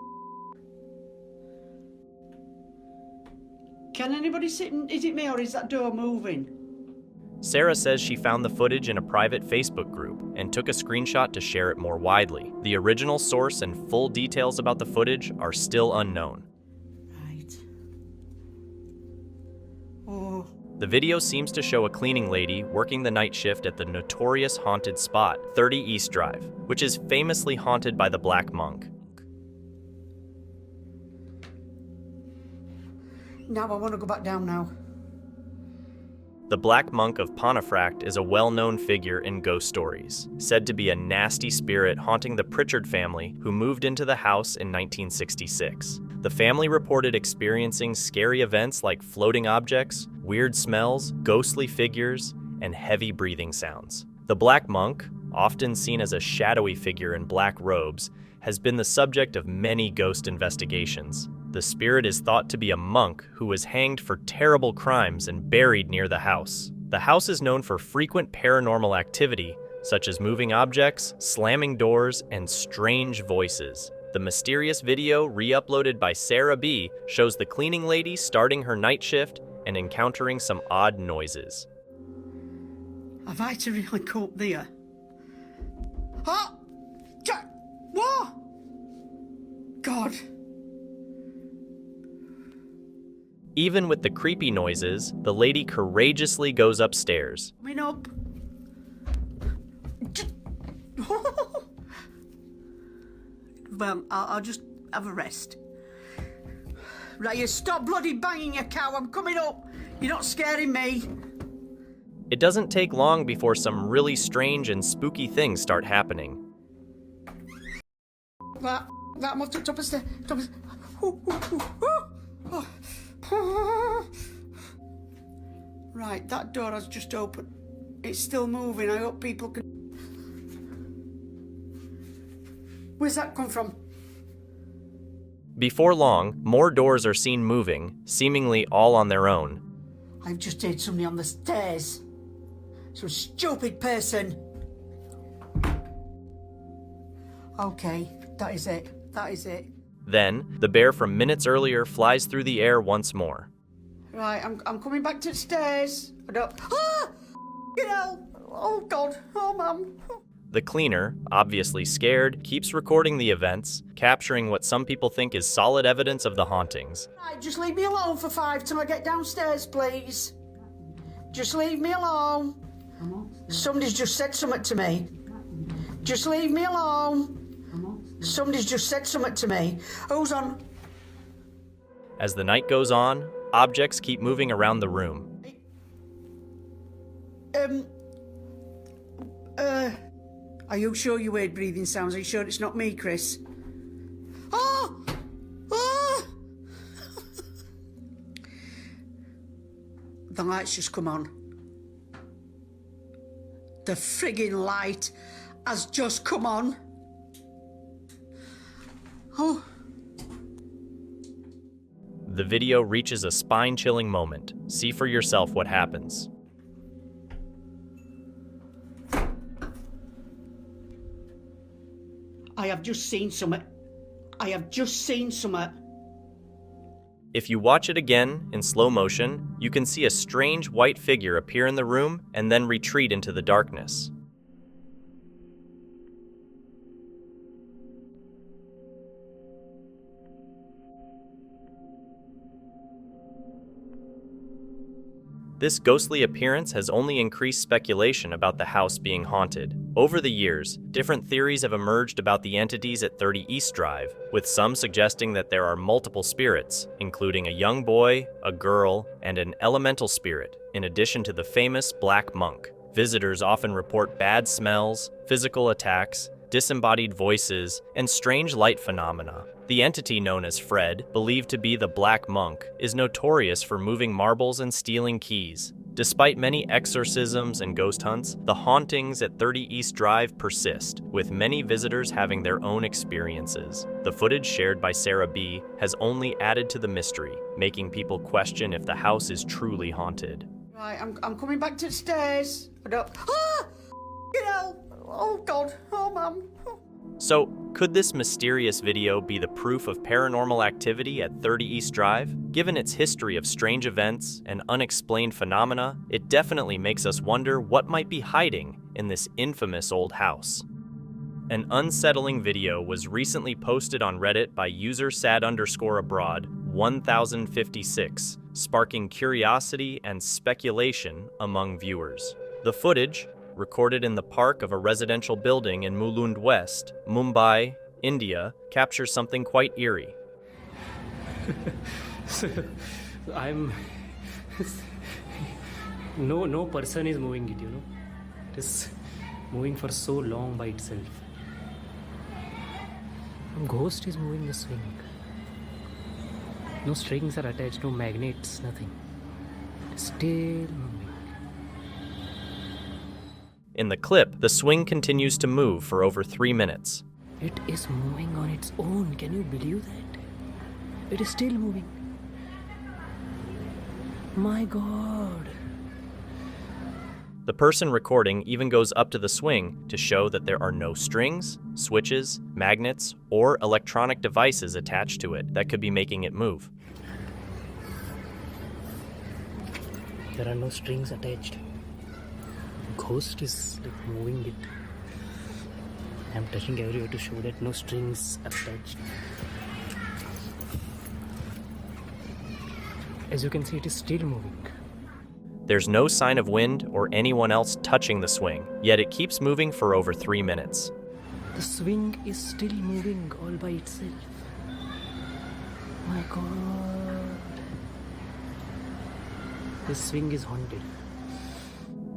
Speaker 15: Can anybody sit in? Is it me or is that door moving?
Speaker 3: Sarah says she found the footage in a private Facebook group and took a screenshot to share it more widely. The original source and full details about the footage are still unknown.
Speaker 15: Right. Oh.
Speaker 3: The video seems to show a cleaning lady working the night shift at the notorious haunted spot, 30 East Drive, which is famously haunted by the Black Monk.
Speaker 15: Now I want to go back down now.
Speaker 3: The Black Monk of Pontefract is a well-known figure in ghost stories, said to be a nasty spirit haunting the Pritchard family who moved into the house in 1966. The family reported experiencing scary events like floating objects, weird smells, ghostly figures, and heavy breathing sounds. The Black Monk, often seen as a shadowy figure in black robes, has been the subject of many ghost investigations. The spirit is thought to be a monk who was hanged for terrible crimes and buried near the house. The house is known for frequent paranormal activity, such as moving objects, slamming doors, and strange voices. The mysterious video, re-uploaded by Sarah B, shows the cleaning lady starting her night shift and encountering some odd noises.
Speaker 15: Have I to really cope there? Huh? What? God.
Speaker 3: Even with the creepy noises, the lady courageously goes upstairs.
Speaker 15: Coming up. Well, I'll just have a rest. Right, you stop bloody banging your cow. I'm coming up. You're not scaring me.
Speaker 3: It doesn't take long before some really strange and spooky things start happening.
Speaker 15: That must have top of the Right, that door has just opened. It's still moving. I hope people can. Where's that come from?
Speaker 3: Before long, more doors are seen moving, seemingly all on their own.
Speaker 15: I've just heard somebody on the stairs. Some stupid person. Okay, that is it. That is it.
Speaker 3: Then, the bear from minutes earlier flies through the air once more.
Speaker 15: Right, I'm coming back to the stairs. I don't. Ah! You know. Oh God. Oh Mum.
Speaker 3: The cleaner, obviously scared, keeps recording the events, capturing what some people think is solid evidence of the hauntings.
Speaker 15: Right, just leave me alone for 5 till I get downstairs, please. Just leave me alone. Somebody's just said something to me. Just leave me alone. Somebody's just said something to me. Who's on?
Speaker 3: As the night goes on, objects keep moving around the room.
Speaker 15: Are you sure you heard breathing sounds? Are you sure it's not me, Chris? Oh! Oh! The light's just come on. The friggin' light has just come on. Oh.
Speaker 3: The video reaches a spine-chilling moment. See for yourself what happens.
Speaker 15: I have just seen something. I have just seen something.
Speaker 3: If you watch it again in slow motion, you can see a strange white figure appear in the room and then retreat into the darkness. This ghostly appearance has only increased speculation about the house being haunted. Over the years, different theories have emerged about the entities at 30 East Drive, with some suggesting that there are multiple spirits, including a young boy, a girl, and an elemental spirit, in addition to the famous Black Monk. Visitors often report bad smells, physical attacks, disembodied voices, and strange light phenomena. The entity known as Fred, believed to be the Black Monk, is notorious for moving marbles and stealing keys. Despite many exorcisms and ghost hunts, the hauntings at 30 East Drive persist, with many visitors having their own experiences. The footage shared by Sarah B. has only added to the mystery, making people question if the house is truly haunted.
Speaker 15: Right, I'm coming back to the stairs. I don't. Ah! You know. Oh God. Oh Mum.
Speaker 3: So, could this mysterious video be the proof of paranormal activity at 30 East Drive? Given its history of strange events and unexplained phenomena, it definitely makes us wonder what might be hiding in this infamous old house. An unsettling video was recently posted on Reddit by user sad_abroad 1056, sparking curiosity and speculation among viewers. The footage, recorded in the park of a residential building in Mulund West, Mumbai, India, captures something quite eerie.
Speaker 9: No person is moving it, you know. It is moving for so long by itself. Ghost is moving the swing. No strings are attached, no magnets, nothing. It's still moving.
Speaker 3: In the clip, the swing continues to move for over 3 minutes.
Speaker 9: It is moving on its own. Can you believe that? It is still moving. My God.
Speaker 3: The person recording even goes up to the swing to show that there are no strings, switches, magnets, or electronic devices attached to it that could be making it move.
Speaker 9: There are no strings attached. Ghost is like moving it. I'm touching everywhere to show that no strings are attached. As you can see, it is still moving.
Speaker 3: There's no sign of wind or anyone else touching the swing, yet it keeps moving for over 3 minutes.
Speaker 9: The swing is still moving all by itself. My God. This swing is haunted.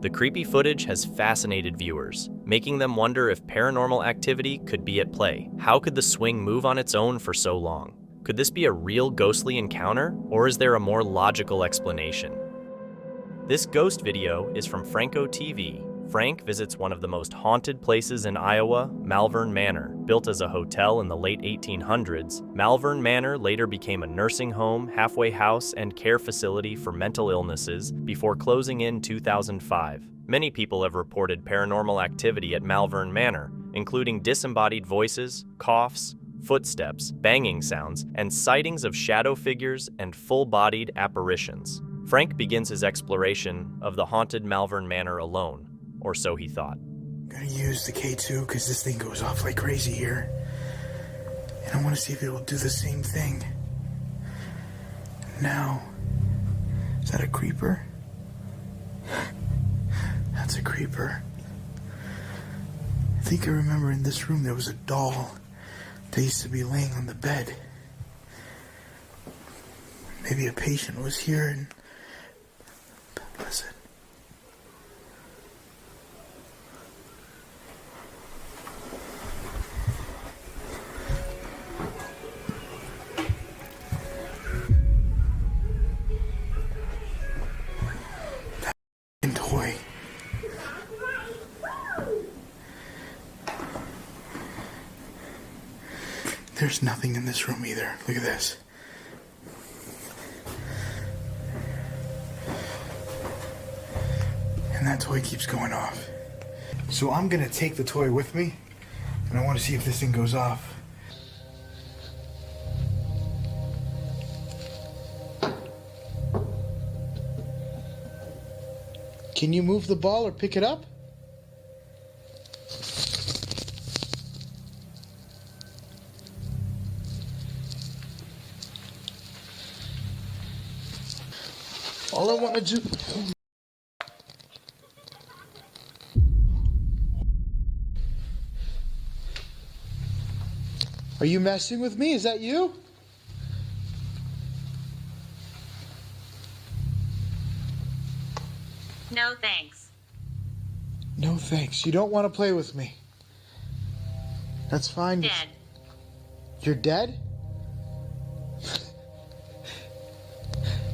Speaker 3: The creepy footage has fascinated viewers, making them wonder if paranormal activity could be at play. How could the swing move on its own for so long? Could this be a real ghostly encounter, or is there a more logical explanation? This ghost video is from Franco TV. Frank visits one of the most haunted places in Iowa, Malvin Manor. Built as a hotel in the late 1800s, Malvin Manor later became a nursing home, halfway house, and care facility for mental illnesses before closing in 2005. Many people have reported paranormal activity at Malvin Manor, including disembodied voices, coughs, footsteps, banging sounds, and sightings of shadow figures and full-bodied apparitions. Frank begins his exploration of the haunted Malvin Manor alone, or so he thought.
Speaker 1: I'm gonna use the K2 because this thing goes off like crazy here. And I want to see if it will do the same thing. Now, is that a creeper? That's a creeper. I think I remember in this room there was a doll that used to be laying on the bed. Maybe a patient was here and... Listen. That toy. There's nothing in this room either. Look at this. And that toy keeps going off. So I'm gonna take the toy with me, and I want to see if this thing goes off. Can you move the ball or pick it up? All I want to do... Are you messing with me? Is that you?
Speaker 16: No thanks.
Speaker 1: No thanks. You don't want to play with me. That's fine.
Speaker 16: Dead.
Speaker 1: You're dead?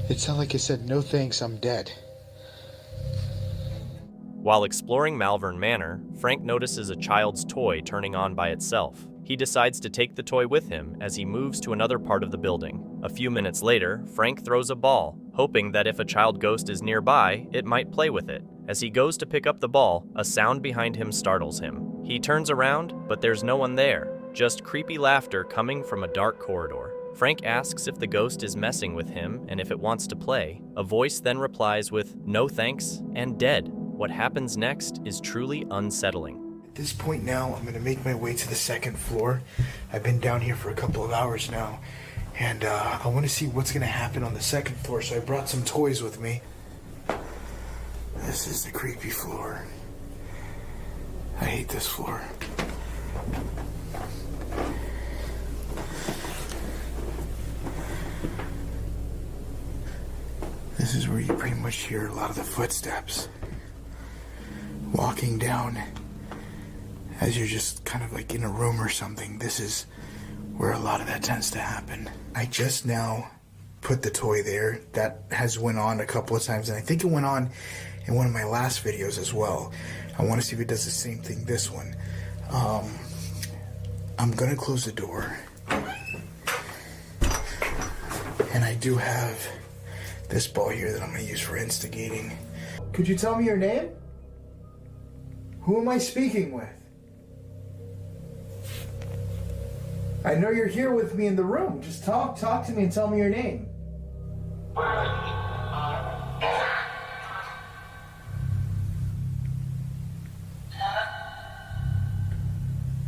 Speaker 1: It sounded like it said, no thanks, I'm dead.
Speaker 3: While exploring Malvin Manor, Frank notices a child's toy turning on by itself. He decides to take the toy with him as he moves to another part of the building. A few minutes later, Frank throws a ball, hoping that if a child ghost is nearby, it might play with it. As he goes to pick up the ball, a sound behind him startles him. He turns around, but there's no one there, just creepy laughter coming from a dark corridor. Frank asks if the ghost is messing with him and if it wants to play. A voice then replies with, "No thanks," and dead. What happens next is truly unsettling.
Speaker 1: At this point now, I'm going to make my way to the second floor. I've been down here for a couple of hours now, and I want to see what's going to happen on the second floor, so I brought some toys with me. This is the creepy floor. I hate this floor. This is where you pretty much hear a lot of the footsteps walking down as you're just kind of like in a room or something. This is where a lot of that tends to happen. I just now put the toy there. That has went on a couple of times, and I think it went on in one of my last videos as well. I want to see if it does the same thing this one. I'm gonna close the door, and I do have this ball here that I'm going to use for instigating. Could you tell me your name? Who am I speaking with? I know you're here with me in the room. Just talk to me and tell me your name.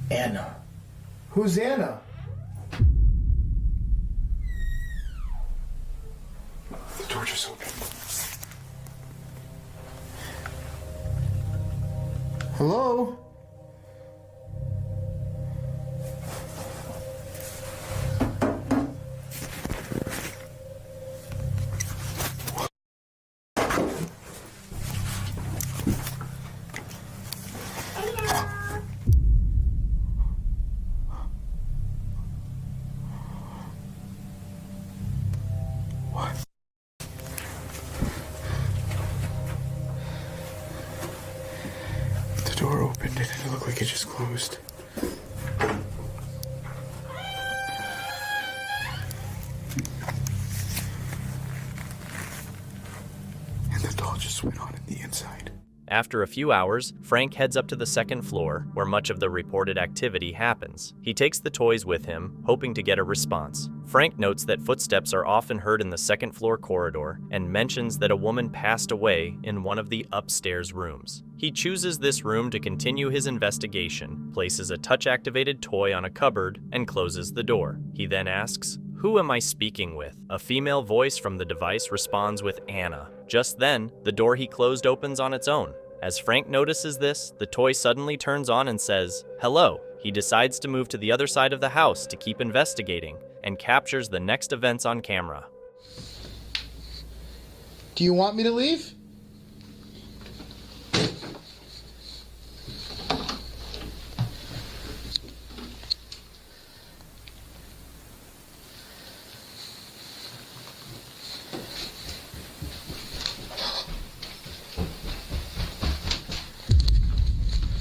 Speaker 1: Anna. Who's Anna? The door just opened. Hello? it look like it just closed? And the doll just went on in the inside.
Speaker 3: After a few hours, Frank heads up to the second floor, where much of the reported activity happens. He takes the toys with him, hoping to get a response. Frank notes that footsteps are often heard in the second floor corridor and mentions that a woman passed away in one of the upstairs rooms. He chooses this room to continue his investigation, places a touch-activated toy on a cupboard, and closes the door. He then asks, "Who am I speaking with?" A female voice from the device responds with Anna. Just then, the door he closed opens on its own. As Frank notices this, the toy suddenly turns on and says, "Hello." He decides to move to the other side of the house to keep investigating and captures the next events on camera.
Speaker 6: Do you want me to leave?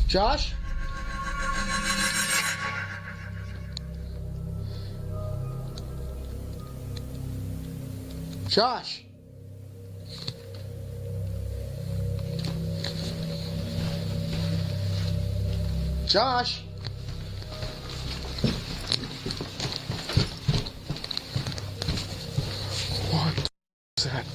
Speaker 6: Josh? Josh? Josh?
Speaker 1: What is that?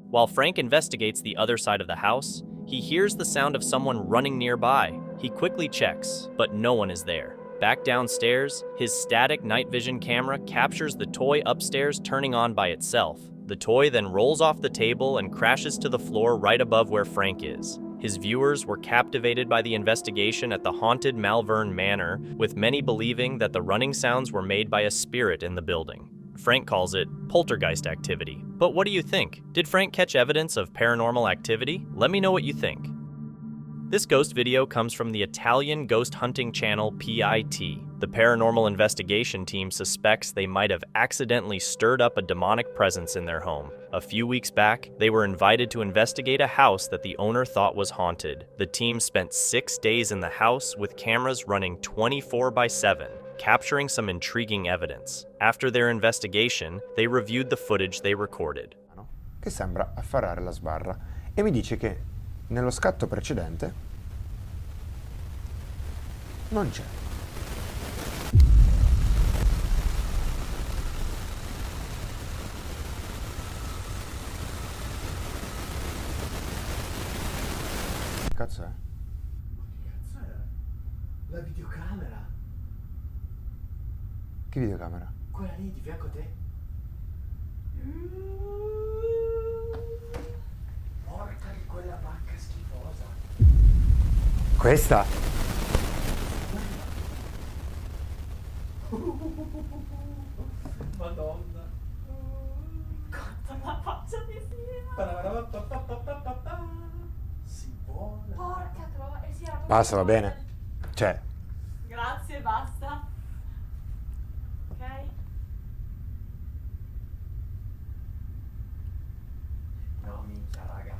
Speaker 3: While Frank investigates the other side of the house, he hears the sound of someone running nearby. He quickly checks, but no one is there. Back downstairs, his static night vision camera captures the toy upstairs turning on by itself. The toy then rolls off the table and crashes to the floor right above where Frank is. His viewers were captivated by the investigation at the haunted Malvin manor, with many believing that the running sounds were made by a spirit in the building. Frank calls it poltergeist activity. But what do you think? Did Frank catch evidence of paranormal activity? Let me know what you think. This ghost video comes from the Italian ghost hunting channel PIT. The paranormal investigation team suspects they might have accidentally stirred up a demonic presence in their home. A few weeks back, they were invited to investigate a house that the owner thought was haunted. The team spent 6 days in the house with cameras running 24/7. Capturing some intriguing evidence. After their investigation, they reviewed the footage they recorded.
Speaker 16: Che sembra afferrare la sbarra e mi dice che nello scatto precedente non c'è. Che cazzo è?
Speaker 17: La videocamera.
Speaker 16: Che videocamera?
Speaker 17: Quella lì di fianco a te. Porca di quella vacca schifosa.
Speaker 16: Questa?
Speaker 17: Madonna. Quanta la faccia di si vola. Porca troia. E si era
Speaker 16: Basta, va bene. Cioè,
Speaker 12: Grazie, basta. Ok?
Speaker 17: No, minchia, raga.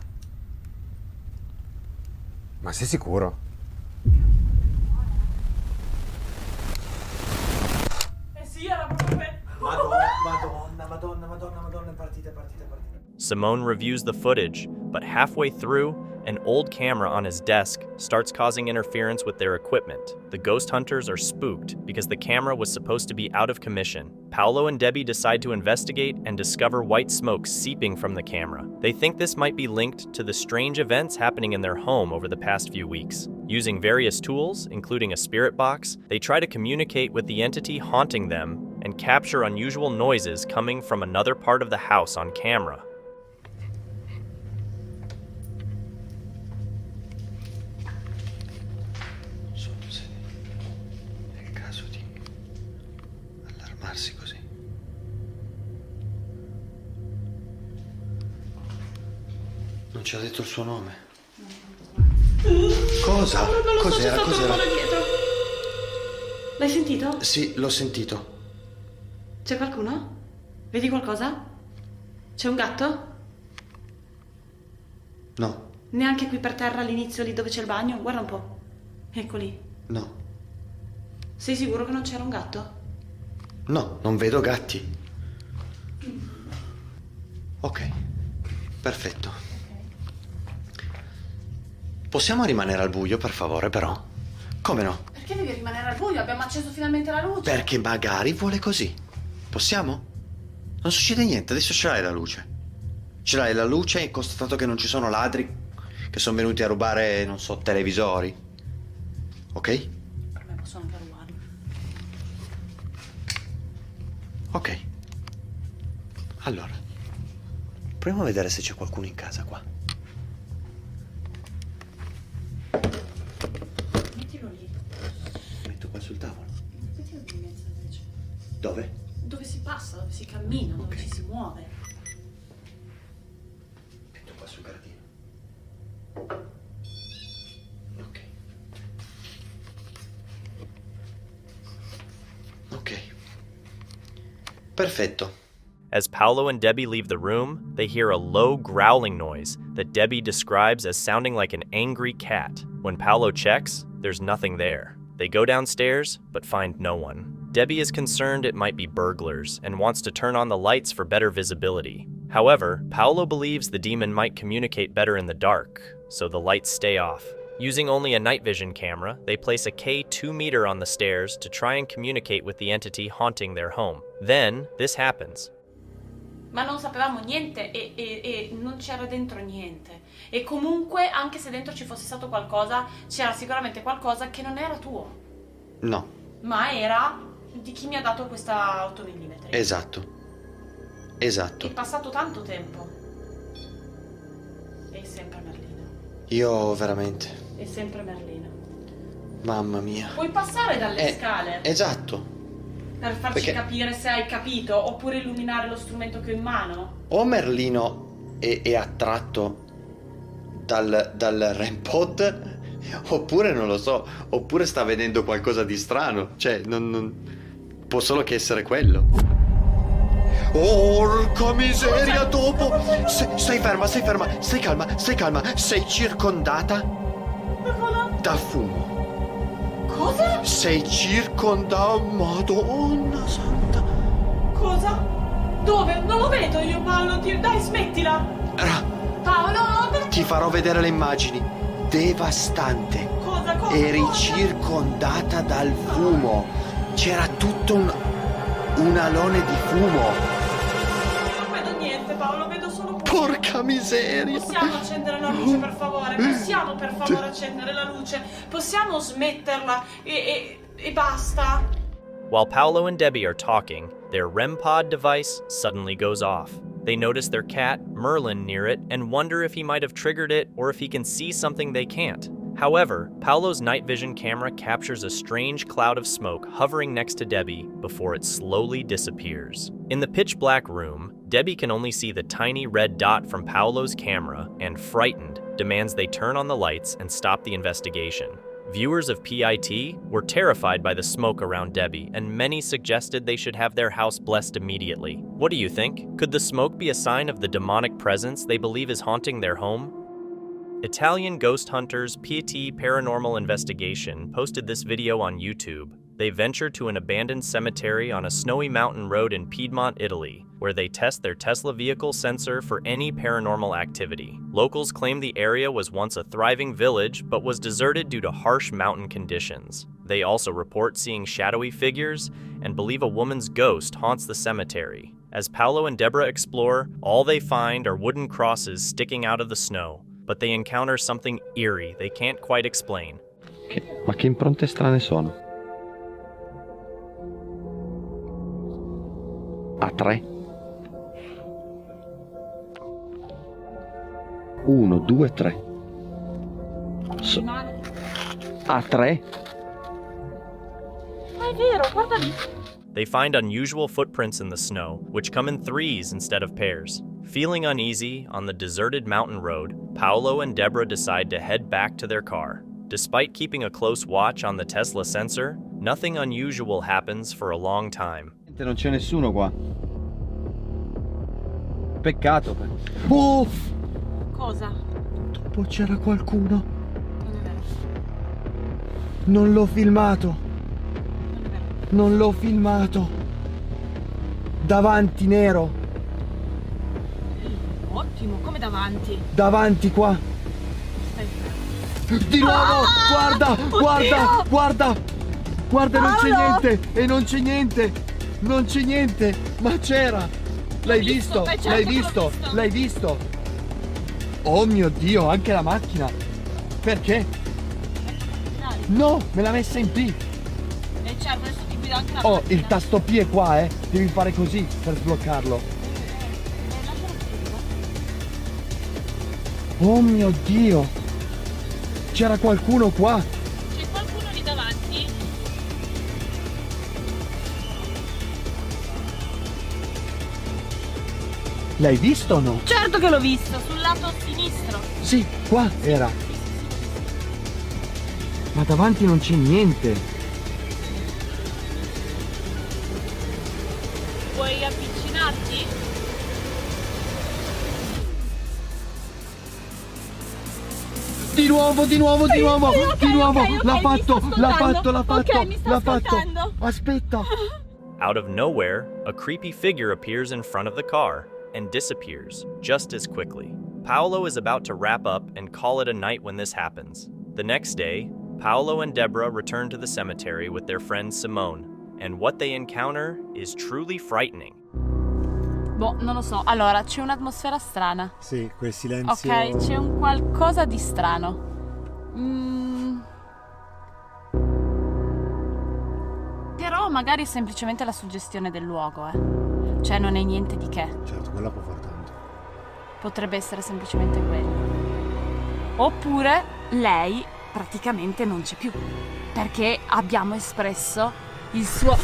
Speaker 16: ma sei sicuro?
Speaker 12: Eh sì, era proprio per...
Speaker 17: Madonna, è partita.
Speaker 3: Simone reviews the footage, but halfway through, an old camera on his desk starts causing interference with their equipment. The ghost hunters are spooked because the camera was supposed to be out of commission. Paolo and Debbie decide to investigate and discover white smoke seeping from the camera. They think this might be linked to the strange events happening in their home over the past few weeks. Using various tools, including a spirit box, they try to communicate with the entity haunting them and capture unusual noises coming from another part of the house on camera.
Speaker 18: comportarsi così. Non ci ha detto il suo nome. Cosa?
Speaker 7: Non lo so, c'è
Speaker 18: Cos'era?
Speaker 7: stato un
Speaker 18: Cos'era?
Speaker 7: rumore dietro. L'hai sentito?
Speaker 18: Sì, l'ho sentito.
Speaker 7: C'è qualcuno? Vedi qualcosa? C'è un gatto?
Speaker 18: No,
Speaker 7: Neanche qui per terra all'inizio, lì dove c'è il bagno? Guarda un po'. Eccoli.
Speaker 18: no,
Speaker 7: Sei sicuro che non c'era un gatto?
Speaker 18: no, non vedo gatti. Ok, perfetto. Possiamo rimanere al buio, per favore, però? Come no?
Speaker 12: Perché devi rimanere al buio? Abbiamo acceso finalmente la luce.
Speaker 18: Perché magari vuole così. Possiamo? Non succede niente, adesso ce l'hai la luce. Ce l'hai la luce e constatato che non ci sono ladri che sono venuti a rubare, non so, televisori. Ok?
Speaker 12: Per me possono anche rubarli.
Speaker 18: Ok. Allora, proviamo a vedere se c'è qualcuno in casa qua.
Speaker 12: Mettilo lì.
Speaker 18: Metto qua sul tavolo.
Speaker 12: Mettilo lì in mezzo invece.
Speaker 18: Dove?
Speaker 12: Dove si passa, dove si cammina, dove ci si muove.
Speaker 18: Metto qua sul gradino. Ok. Ok. Perfetto.
Speaker 3: As Paolo and Debbie leave the room, they hear a low growling noise that Debbie describes as sounding like an angry cat. When Paolo checks, there's nothing there. They go downstairs, but find no one. Debbie is concerned it might be burglars and wants to turn on the lights for better visibility. However, Paolo believes the demon might communicate better in the dark, so the lights stay off. Using only a night vision camera, they place a K2 meter on the stairs to try and communicate with the entity haunting their home. Then, this happens.
Speaker 12: Ma non sapevamo niente e non c'era dentro niente. E comunque, anche se dentro ci fosse stato qualcosa, c'era sicuramente qualcosa che non era tuo.
Speaker 18: No,
Speaker 12: Ma era di chi mi ha dato questa 8 mm.
Speaker 18: esatto. Esatto.
Speaker 12: È passato tanto tempo. È sempre Merlino.
Speaker 18: Io veramente.
Speaker 12: È sempre Merlino.
Speaker 18: Mamma mia.
Speaker 12: Puoi passare dalle scale
Speaker 18: Esatto.
Speaker 12: per farci
Speaker 18: Perché-
Speaker 12: capire se hai capito, oppure illuminare lo strumento che ho in mano?
Speaker 18: O Merlino è attratto dal REM pod, oppure non lo so, oppure sta vedendo qualcosa di strano. Cioè, non può solo che essere quello. Porca miseria, dopo! Stai ferma, stai calma. Sei circondata da fumo.
Speaker 12: Cosa?
Speaker 18: Sei circondata, Madonna santa.
Speaker 12: Cosa? Dove? Non lo vedo io, Paolo. Dai, smettila. Paolo, perché?
Speaker 18: Ti farò vedere le immagini. Devastante.
Speaker 12: Cosa?
Speaker 18: Eri circondata dal fumo. C'era tutto un alone di fumo.
Speaker 12: Non vedo niente, Paolo. Vedo solo...
Speaker 18: Porca miseria.
Speaker 12: Possiamo accendere la luce, per favore? Possiamo, per favore, accendere la luce? Possiamo smetterla e basta?
Speaker 3: While Paolo and Debbie are talking, their REM pod device suddenly goes off. They notice their cat, Merlin, near it and wonder if he might have triggered it or if he can see something they can't. However, Paolo's night vision camera captures a strange cloud of smoke hovering next to Debbie before it slowly disappears. In the pitch black room, Debbie can only see the tiny red dot from Paolo's camera and, frightened, demands they turn on the lights and stop the investigation. Viewers of PIT were terrified by the smoke around Debbie, and many suggested they should have their house blessed immediately. What do you think? Could the smoke be a sign of the demonic presence they believe is haunting their home? Italian ghost hunters PT Paranormal Investigation posted this video on YouTube. They venture to an abandoned cemetery on a snowy mountain road in Piedmont, Italy, where they test their Tesla vehicle sensor for any paranormal activity. Locals claim the area was once a thriving village, but was deserted due to harsh mountain conditions. They also report seeing shadowy figures and believe a woman's ghost haunts the cemetery. As Paolo and Deborah explore, all they find are wooden crosses sticking out of the snow, but they encounter something eerie they can't quite explain.
Speaker 18: Ma che impronte strane sono? A3. 1, 2, 3. A3.
Speaker 12: Ma è vero, guarda lì.
Speaker 3: They find unusual footprints in the snow, which come in threes instead of pairs. Feeling uneasy on the deserted mountain road, Paolo and Deborah decide to head back to their car. Despite keeping a close watch on the Tesla sensor, nothing unusual happens for a long time.
Speaker 8: Non c'è nessuno qua. Peccato. Oh!
Speaker 12: Cosa?
Speaker 8: Dopo c'era qualcuno. Non l'ho filmato. Non l'ho filmato. Davanti nero.
Speaker 12: Ottimo, come davanti?
Speaker 8: Davanti qua. Di nuovo! Guarda! Guarda! Guarda! Guarda, non c'è niente! E non c'è niente! Non c'è niente! Ma c'era! L'hai visto? L'hai visto? L'hai visto? Oh mio Dio, anche la macchina! Perché? No, me l'ha messa in P!
Speaker 12: E certo, adesso ti guido anche la
Speaker 8: Oh,
Speaker 12: macchina.
Speaker 8: il tasto P è qua, devi fare così per sbloccarlo. Oh mio Dio! C'era qualcuno qua!
Speaker 12: C'è qualcuno lì davanti?
Speaker 8: L'hai visto o no?
Speaker 12: Certo che l'ho visto, sul lato sinistro.
Speaker 8: Sì, qua era. Ma davanti non c'è niente.
Speaker 12: Vuoi avvicinarti?
Speaker 8: Di nuovo, di nuovo, di nuovo, di nuovo. L'ha fatto, l'ha fatto, l'ha fatto,
Speaker 12: Ok, mi sta
Speaker 8: l'ha fatto.
Speaker 12: ascoltando.
Speaker 8: Aspetta.
Speaker 3: Out of nowhere, a creepy figure appears in front of the car and disappears just as quickly. Paolo is about to wrap up and call it a night when this happens. The next day, Paolo and Deborah return to the cemetery with their friend Simone, and what they encounter is truly frightening.
Speaker 12: Boh, non lo so. Allora, c'è un'atmosfera strana.
Speaker 19: Sì, quel silenzio.
Speaker 12: Ok, c'è un qualcosa di strano. Però magari è semplicemente la suggestione del luogo, Cioè non è niente di che.
Speaker 19: Certo, quella può far tanto.
Speaker 12: Potrebbe essere semplicemente quello. Oppure lei praticamente non c'è più. Perché abbiamo espresso il suo...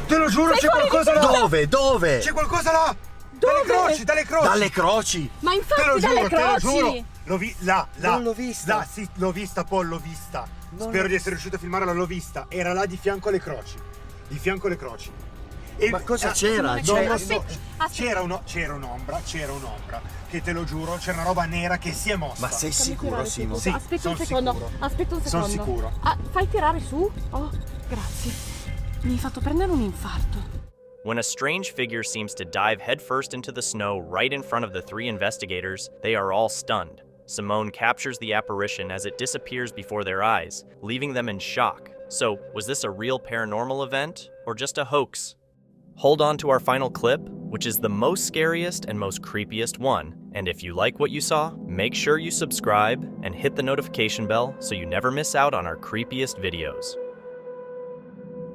Speaker 19: Te lo giuro, c'è qualcosa là! Dove? Dove? C'è qualcosa là!
Speaker 12: Dove?
Speaker 19: Dalle croci, dalle croci! Dalle croci!
Speaker 12: Ma infatti
Speaker 19: te lo giuro,
Speaker 12: dalle croci!
Speaker 19: Te lo giuro! L'ho là!
Speaker 6: Non l'ho vista.
Speaker 19: Là, sì, l'ho vista, Paul, l'ho vista. Spero di essere riuscito a filmarla, l'ho vista. Era là di fianco alle croci. Di fianco alle croci. E
Speaker 6: Ma cosa c'era?
Speaker 19: Non lo so. C'era un'ombra, che te lo giuro, c'era una roba nera che si è mossa.
Speaker 6: Ma sei sicuro, Simo?
Speaker 19: Sì,
Speaker 12: aspetta un
Speaker 19: son
Speaker 12: secondo,
Speaker 19: sicuro.
Speaker 12: aspetta un secondo.
Speaker 19: Sono sicuro.
Speaker 12: Fai tirare su? Oh, grazie. Mi hai fatto prendere un infarto.
Speaker 3: When a strange figure seems to dive headfirst into the snow right in front of the three investigators, they are all stunned. Simone captures the apparition as it disappears before their eyes, leaving them in shock. So, was this a real paranormal event, or just a hoax? Hold on to our final clip, which is the most scariest and most creepiest one. And if you like what you saw, make sure you subscribe and hit the notification bell so you never miss out on our creepiest videos.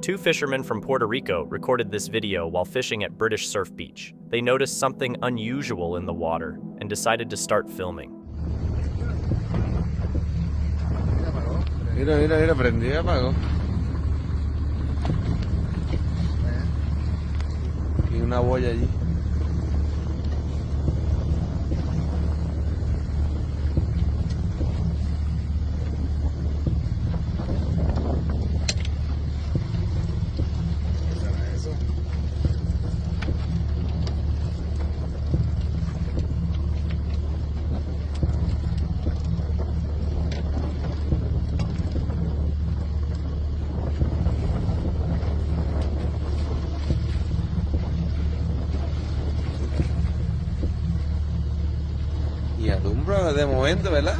Speaker 3: Two fishermen from Puerto Rico recorded this video while fishing at British Surf Beach. They noticed something unusual in the water and decided to start filming.
Speaker 20: Mira, prendí, apagó. Y una boya allí. Y alumbra de momento, ¿verdad?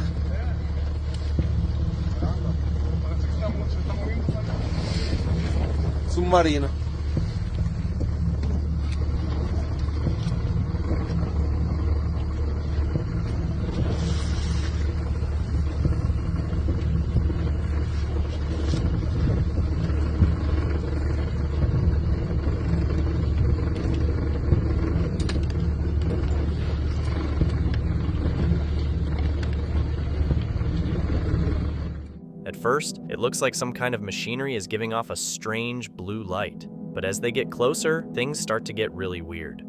Speaker 20: Submarino.
Speaker 3: At first, it looks like some kind of machinery is giving off a strange blue light. But as they get closer, things start to get really weird.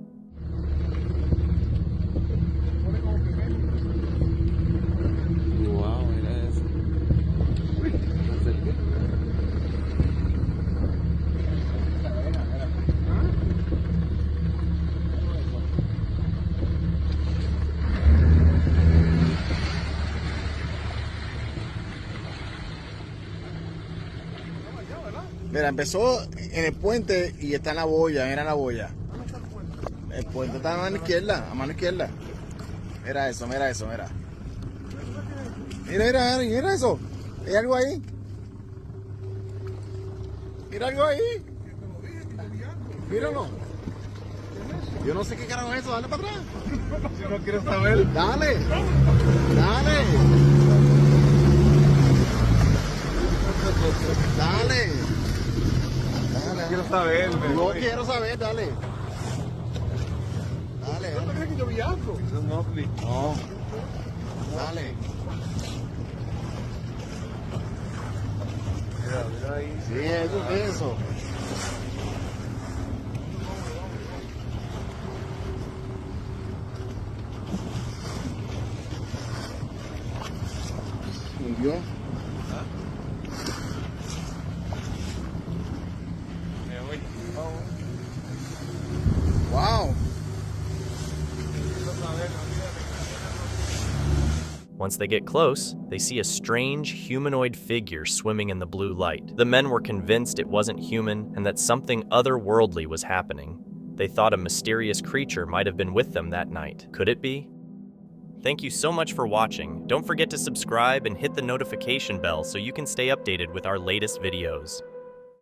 Speaker 20: Wow, mira eso. Uy, me acerqué.
Speaker 1: Mira, empezó en el puente y está en la boya, mira la boya. El puente está a mano izquierda, a mano izquierda. Mira eso, mira eso, mira. Mira eso. Hay algo ahí. Mira algo ahí. Míralo. Yo no sé qué carajo es eso, dale para atrás.
Speaker 6: Si no quieres saber.
Speaker 1: Dale. Dale. Dale.
Speaker 6: No quiero saber.
Speaker 1: No quiero saber, dale. Dale.
Speaker 6: ¿No crees que yo vi algo?
Speaker 1: No. Dale.
Speaker 6: Mira ahí.
Speaker 1: Sí, eso es eso. ¿Hundió? Wow.
Speaker 3: Once they get close, they see a strange humanoid figure swimming in the blue light. The men were convinced it wasn't human and that something otherworldly was happening. They thought a mysterious creature might have been with them that night. Could it be? Thank you so much for watching. Don't forget to subscribe and hit the notification bell so you can stay updated with our latest videos.